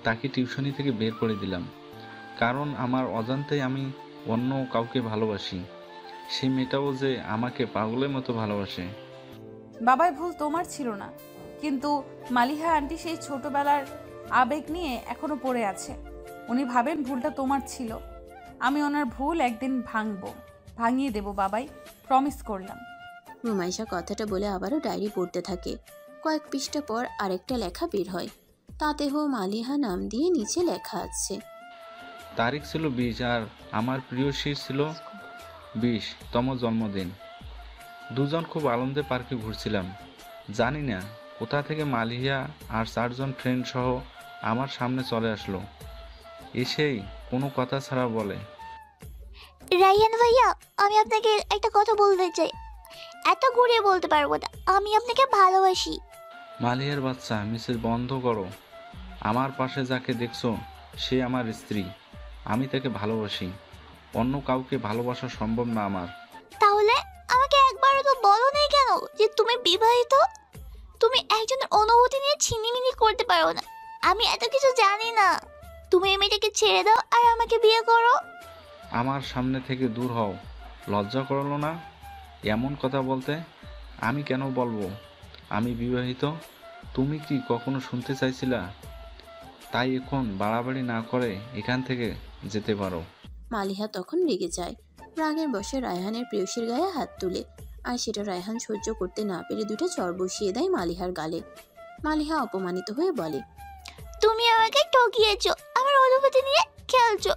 তাকে টিউশনি থেকে বের করে দিলাম, কারণ আমার অজান্তেই আমি অন্য কাউকে ভালোবাসি। সেই মেয়েটাও যে আমাকে পাগলের মতো ভালোবাসে। বাবাই ভুল তোমার ছিল না, কিন্তু মালিহা আন্টি সেই ছোটবেলার আবেগ নিয়ে এখনো পড়ে আছে। উনি ভাবেন ভুলটা তোমার ছিল। আমি ওনার ভুল একদিন ভাঙিয়ে দেব বাবাই, প্রমিস করলাম। রুমাইশা কথাটা বলে আবারও ডায়েরি পড়তে থাকে। কয়েক পৃষ্ঠা পর আরেকটা লেখা বের হয়, তাতেও মালিহা নাম দিয়ে নিচে লেখা আছে, তারিখ ছিল 20 আর আমার প্রিয়সীর ছিল 20তম জন্মদিন। দুজন খুব আনন্দে পার্কে ঘুরছিলাম। জানি না কোথা থেকে মালিহা আর 4 জন ফ্রেন্ড সহ আমার সামনে চলে আসলো। এসেই কোনো কথা ছাড়া বলে, রাইহান ভাইয়া, আমি আপনাকে একটা কথা বলতে চাই। এত ঘুরিয়ে বলতে পারবো না, আমি আপনাকে ভালোবাসি। মালিহার বাচ্চা, মিসেস বন্ধ করো। আমার পাশে যাকে দেখছো সে আমার স্ত্রী। আমি তাকে ভালোবাসি, অন্য কাউকে ভালোবাসা সম্ভব না আমার। তাহলে আমাকে একবারও তো বলো নাই কেন যে তুমি বিবাহিত? তুমি একজনের অনুভূতি নিয়ে ছিনিমিনি করতে পারো না। আমি এত কিছু জানি না। তুমি এই মেয়েটাকে ছেড়ে দাও আর আমাকে বিয়ে করো। আমার সামনে থেকে দূর হও। লজ্জা করলো না এমন কথা বলতে? আমি কেন বলবো আমি বিবাহিত? তুমি কি কখনো শুনতে চাইছিলা? তাই এখন বাড়াবাড়ি না করে এখান থেকে যেতে পারো। মালিহা তখন রেগে যায়। রাগের বশে রায়হানের প্রেয়সীর গায়ে হাত তুলে, আর সেটা রায়হান সহ্য করতে না পেরে 2টা চড় বসিয়ে দেয় মালিহার গালে। মালিহা অপমানিত হয়ে বলে, তুমি আমাকে ঠকিয়েছো, আমার অনুভূতি নিয়ে খেলছো।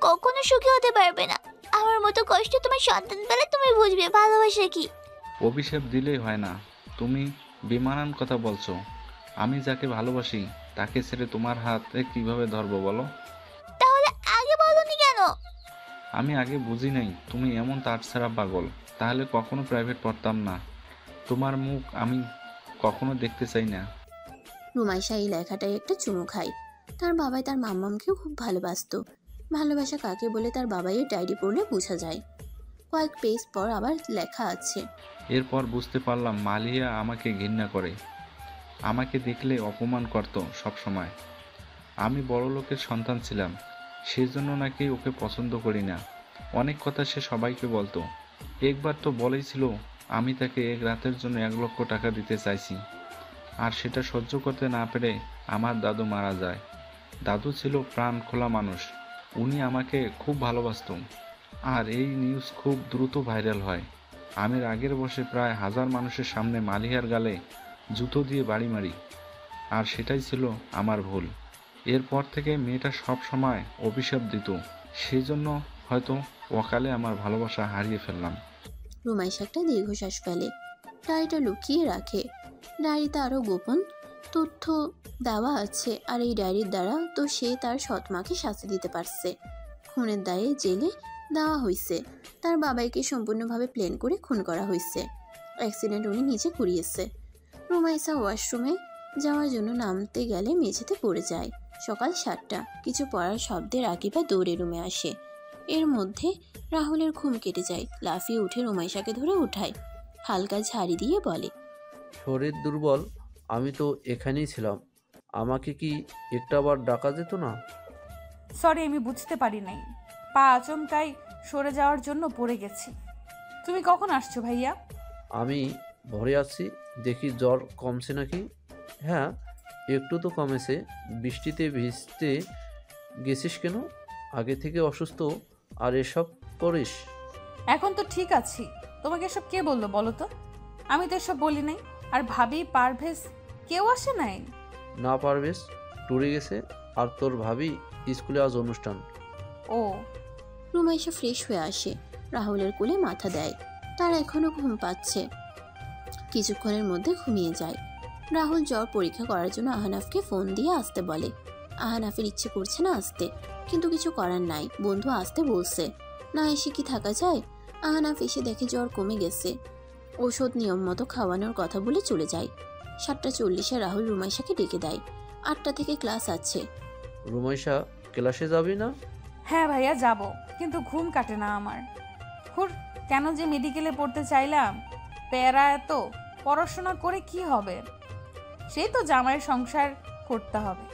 কখনো সুখী হতে পারবে না। আমার মতো কষ্ট তোমার সন্তান পেলে তুমি বুঝবে ভালোবাসা কি। অভিশাপ দিলেই হয় না, তুমি বেমানান কথা বলছো। আমি যাকে ভালোবাসি তাকে ছেড়ে তোমার হাতে কিভাবে ধরবো বলো? তাহলে আগে বলনি কেন? আমি আগে বুঝি নাই তুমি এমন তার ছাড়া পাগল। তাহলে কখনো প্রাইভেট পড়তাম না। তোমার মুখ আমি কখনো দেখতে চাই না। রুমাইশা এই লেখাটায় একটা চুমু খায়। তার বাবাই তার মাম্মামকেও খুব ভালোবাসতো। ভালোবাসা কাকে বলে তার বাবাইয়ের ডায়েরি পড়লে বোঝা যায়। কয়েক পেজ পর আবার লেখা আছে, এরপর বুঝতে পারলাম মালিয়া আমাকে ঘৃণা করে। আমাকে দেখলে অপমান করত সব সময়। আমি বড় লোকের সন্তান ছিলাম, সেজন্য নাকি ওকে পছন্দ করি না। অনেক কথা সে সবাইকে বলতো। একবার তো বলেইছিল আমি তাকে এক রাতের জন্য 1 লক্ষ টাকা দিতে চাইছি। আর সেটা সহ্য করতে না পেরে আমার দাদু মারা যায়। দাদু ছিল প্রাণ খোলা মানুষ, উনি আমাকে খুব ভালোবাসতেন। আর এই নিউজ খুব দ্রুত ভাইরাল হয়। আমি রাগের বশে প্রায় 1000 মানুষের সামনে মালিহার গালে জুতো দিয়ে বাড়ি মারি। আর সেটাই ছিল আমার ভুল। এরপর থেকে মেয়েটা সব সময় অভিশাপ দিত, সেজন্য হয়তো অকালে আমার ভালোবাসা হারিয়ে ফেললাম। রুমাইশা একটা দীর্ঘশ্বাস ফেলে, ডায়েরিটা লুকিয়ে রাখে। ডায়েরিতে আরও গোপন তথ্য দেওয়া আছে, আর এই ডায়েরির দ্বারা তো সে তার সৎমাকে শাস্তি দিতে পারছে। খুনের দায়ে জেলে দেওয়া হয়েছে, তার বাবাইকে সম্পূর্ণভাবে প্ল্যান করে খুন করা হয়েছে। অ্যাক্সিডেন্ট উনি নিজে করিয়েছে। রুমাইসা ওয়াশরুমে যাওয়ার জন্য নামতে গেলে মেঝেতে পড়ে যায়। সকাল 7টা, কিছু পড়ার শব্দে রাকিবা দৌড়ে রুমে আসে। এর মধ্যে রাহুলের ঘুম কেটে যায়। লাফিয়ে উঠে রুমাইসাকে ধরে উঠায়, হালকা ঝাড়ি দিয়ে বলে, শরীর দুর্বল, আমি তো এখানেই ছিলাম, আমাকে কি একটু আবার ডাকা যেত না? সরি, আমি বুঝতে পারি নাই, পা আচমকাই সরে যাওয়ার জন্য পড়ে গেছি। তুমি কখন আসছো ভাইয়া? আমি ভরে আছি, দেখি জ্বর কমছে নাকি। হ্যাঁ, একটু তো কমেছে। বৃষ্টিতে ভিজতে গেছিস কেন? আগে থেকে অসুস্থ আর এসব করিস? এখন তো ঠিক আছি। তোমাকে এসব কে বললো বলো তো? আমি তো এসব বলি নাই। আর ভাবি, পারভেজ কেউ আসে নাই? না, পারবেশ ট্যুরে গেছে, আর তোর ভাবি স্কুলে আজ অনুষ্ঠান। ও। রুমাইসা ফ্রেশ হয়ে আসে, রাহুলের কোলে মাথা দেয়। তার এখনো ঘুম পাচ্ছে, কিছুক্ষণের মধ্যে ঘুমিয়ে যায়। রাহুল জ্বর পরীক্ষা করার জন্য আহনাফকে ফোন দিয়ে আসতে বলে। আহনাফের ইচ্ছে করছে না আসতে, কিন্তু কিছু করার নাই, বন্ধু আসতে বলছে, না এসে কি থাকা যায়। আহনাফ এসে দেখে জ্বর কমে গেছে। ওষুধ নিয়ম মতো খাওয়ানোর কথা বলে চলে যায়। 7:40-এ রাহুল রুমাইসাকে ডেকে দেয়। 8টা থেকে ক্লাস আছে। রুমাইসা, ক্লাসে যাবি না? হ্যাঁ ভাইয়া যাব, কিন্তু ঘুম কাটে না আমার। হুর, কেন যে মেডিকেলে পড়তে চাইলাম। প্যারা এত, পড়াশোনা করে কি হবে? সেই তো জামাইয়ের সংসার করতে হবে।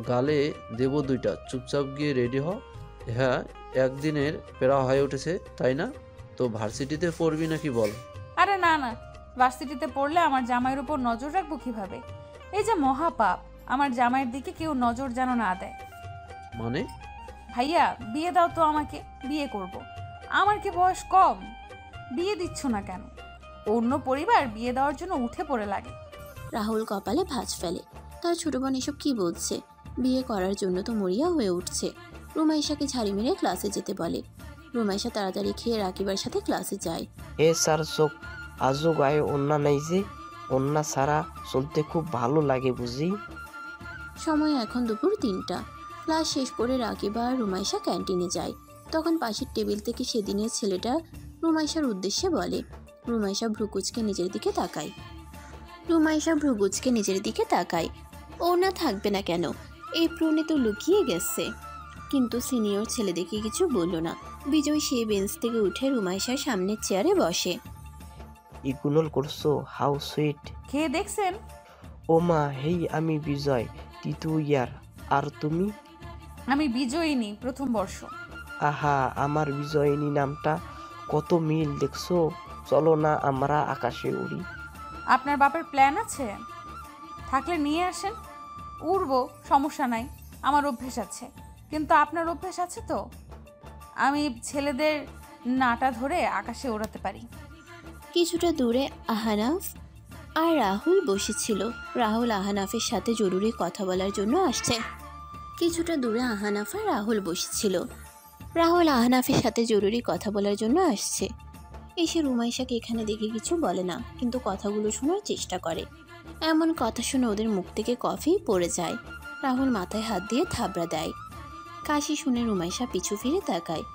গালে দেব 2টা, চুপচাপ গিয়ে রেডি হ। হ্যাঁ, একদিনের প্যারা হয়ে উঠেছে, তাই না? তো ভার্সিটিতে পড়বি নাকি বল? আরে না না, ভার্সিটিতে পড়লে আমার জামাইয়ের উপর নজর রাখবো কিভাবে? এই যে মহাপাপ, আমার জামাইয়ের দিকে কেউ নজর যেন না দেয়। মানে? ভাইয়া বিয়ে দাও তো আমাকে, বিয়ে করব। আমার কি বয়স কম? বিয়ে দিচ্ছ না কেন? অন্য পরিবার বিয়ে দেওয়ার জন্য উঠে পড়ে লাগে। রাহুল কপালে ভাঁজ ফেলে। তার ছোট বোন এসব কি বলছে? বিয়ে করার জন্য তো মরিয়া হয়ে উঠছে। রুমাইসাকে ঝাড়ি মেরে ক্লাসে যেতে বলে। রুমাইসা তাড়াতাড়ি খেয়ে রাকিবার সাথে ক্লাসে যায়। এ স্যার, চোখ আজও গায়ে ওন্না নাই যে? ওন্না ছাড়া চলতে খুব ভালো লাগে বুঝি। সময় এখন দুপুর 3টা। ক্লাস শেষ করে রাকিবা আর রুমাইসা ক্যান্টিনে যায়। তখন পাশের টেবিল থেকে সেদিনের ছেলেটা রুমাইসার উদ্দেশ্যে বলে। রুমাইসা ভ্রুকুচকে নিজের দিকে তাকায়। ও না থাকবে না কেন? এই প্রণে তো লুকিয়ে গেছে। কিন্তু সিনিয়র ছেলে দেখে কিছু বলল না। বিজয় সেই বেঞ্চ থেকে উঠে রুমাইসার সামনের চেয়ারে বসে। ইগুনল করছো, হাউ সুইট। খেয়ে দেখছেন? ও মা, হেই আমি বিজয়, তৃতীয় ইয়ার। আর তুমি? আমি বিজয়িনী, প্রথম বর্ষ। আহা, আমার বিজয়িনী নামটা কত মিল দেখছো। চলো না আমরা আকাশে উড়ি। আপনার বাপের প্ল্যান আছে? থাকলে নিয়ে আসেন, উড়বো, সমস্যা নাই। আমার অভ্যেস আছে। কিন্তু আপনার অভ্যেস আছে তো? আমি ছেলেদের নাটা ধরে আকাশে ওড়াতে পারি। কিছুটা দূরে আহনাফ আর রাহুল বসেছিল। রাহুল আহনাফের সাথে জরুরি কথা বলার জন্য আসছে। এসে রুমাইসাকে এখানে দেখে কিছু বলে না, কিন্তু কথাগুলো শোনার চেষ্টা করে। এমন কথা শুনে ওদের মুখ থেকে কফি পড়ে যায়। রাহুল মাথায় হাত দিয়ে থাবড়া দেয়। কাশি শুনে রুমাইসা পিছু ফিরে তাকায়।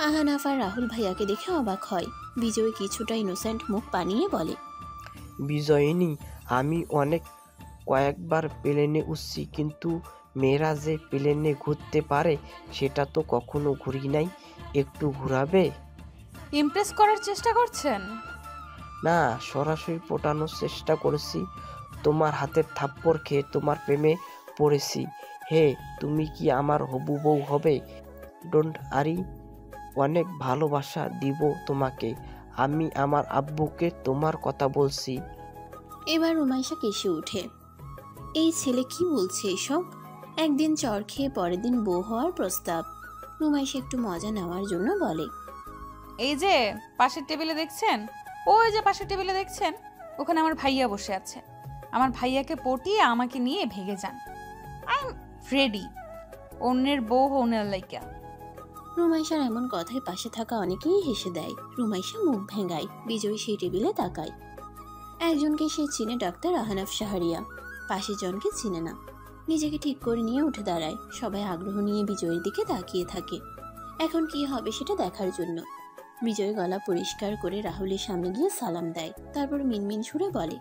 আহনাফ আর রাহুল ভাইয়াকে দেখে অবাক হয়। বিজয় কিছুটা ইনোসেন্ট মুখ বানিয়ে বলে, বিজয়িনী, আমি কয়েকবার প্লেনে উঠছি, কিন্তু মেয়েরা যে প্লেনে ঘুরতে পারে সেটা তো কখনো ঘুরি নাই। একটু ঘুরাবে? ইমপ্রেস করার চেষ্টা করছেন? না, সরাসরি পটানোর চেষ্টা করেছি। তোমার হাতের থাপ্পড় খেয়ে তোমার প্রেমে পড়েছি। হে, তুমি কি আমার হবু বউ হবে? ডোন্ট আরি, অনেক ভালোবাসা দিব তোমাকে। আমি আমার আব্বুকে তোমার কথা বলছি। এবার রুমাইসা কেসে উঠে। এই ছেলে কি বলছে এসব? একদিন চর খেয়ে পরের দিন বউ হওয়ার প্রস্তাব। রুমাইসা একটু মজা নেওয়ার জন্য বলে, এই যে পাশের টেবিলে দেখছেন, ওই যে পাশের টেবিলে দেখছেন, ওখানে আমার ভাইয়া বসে আছে। আমার ভাইয়াকে পটিয়ে আমাকে নিয়ে ভেগে যান। I am ready. অন্যের বউ হওয়ার লাইকা। রুমাইসার এমন কথায় পাশে থাকা অনেকেই হেসে দেয়। রুমাইসা মুখ ভেঙায়। বিজয় সেই টেবিলে তাকায়। একজনকে সে চিনে, ডাক্তার আহনাফ শাহরিয়া। পাশের জনকে চিনে না। নিজেকে ঠিক করে নিয়ে উঠে দাঁড়ায়। সবাই আগ্রহ নিয়ে বিজয়ের দিকে তাকিয়ে থাকে, এখন কি হবে সেটা দেখার জন্য। বিজয় গলা পরিষ্কার করে রাহুলের সামনে গিয়ে সালাম দেয়, তারপর মিনমিন সুরে বলে,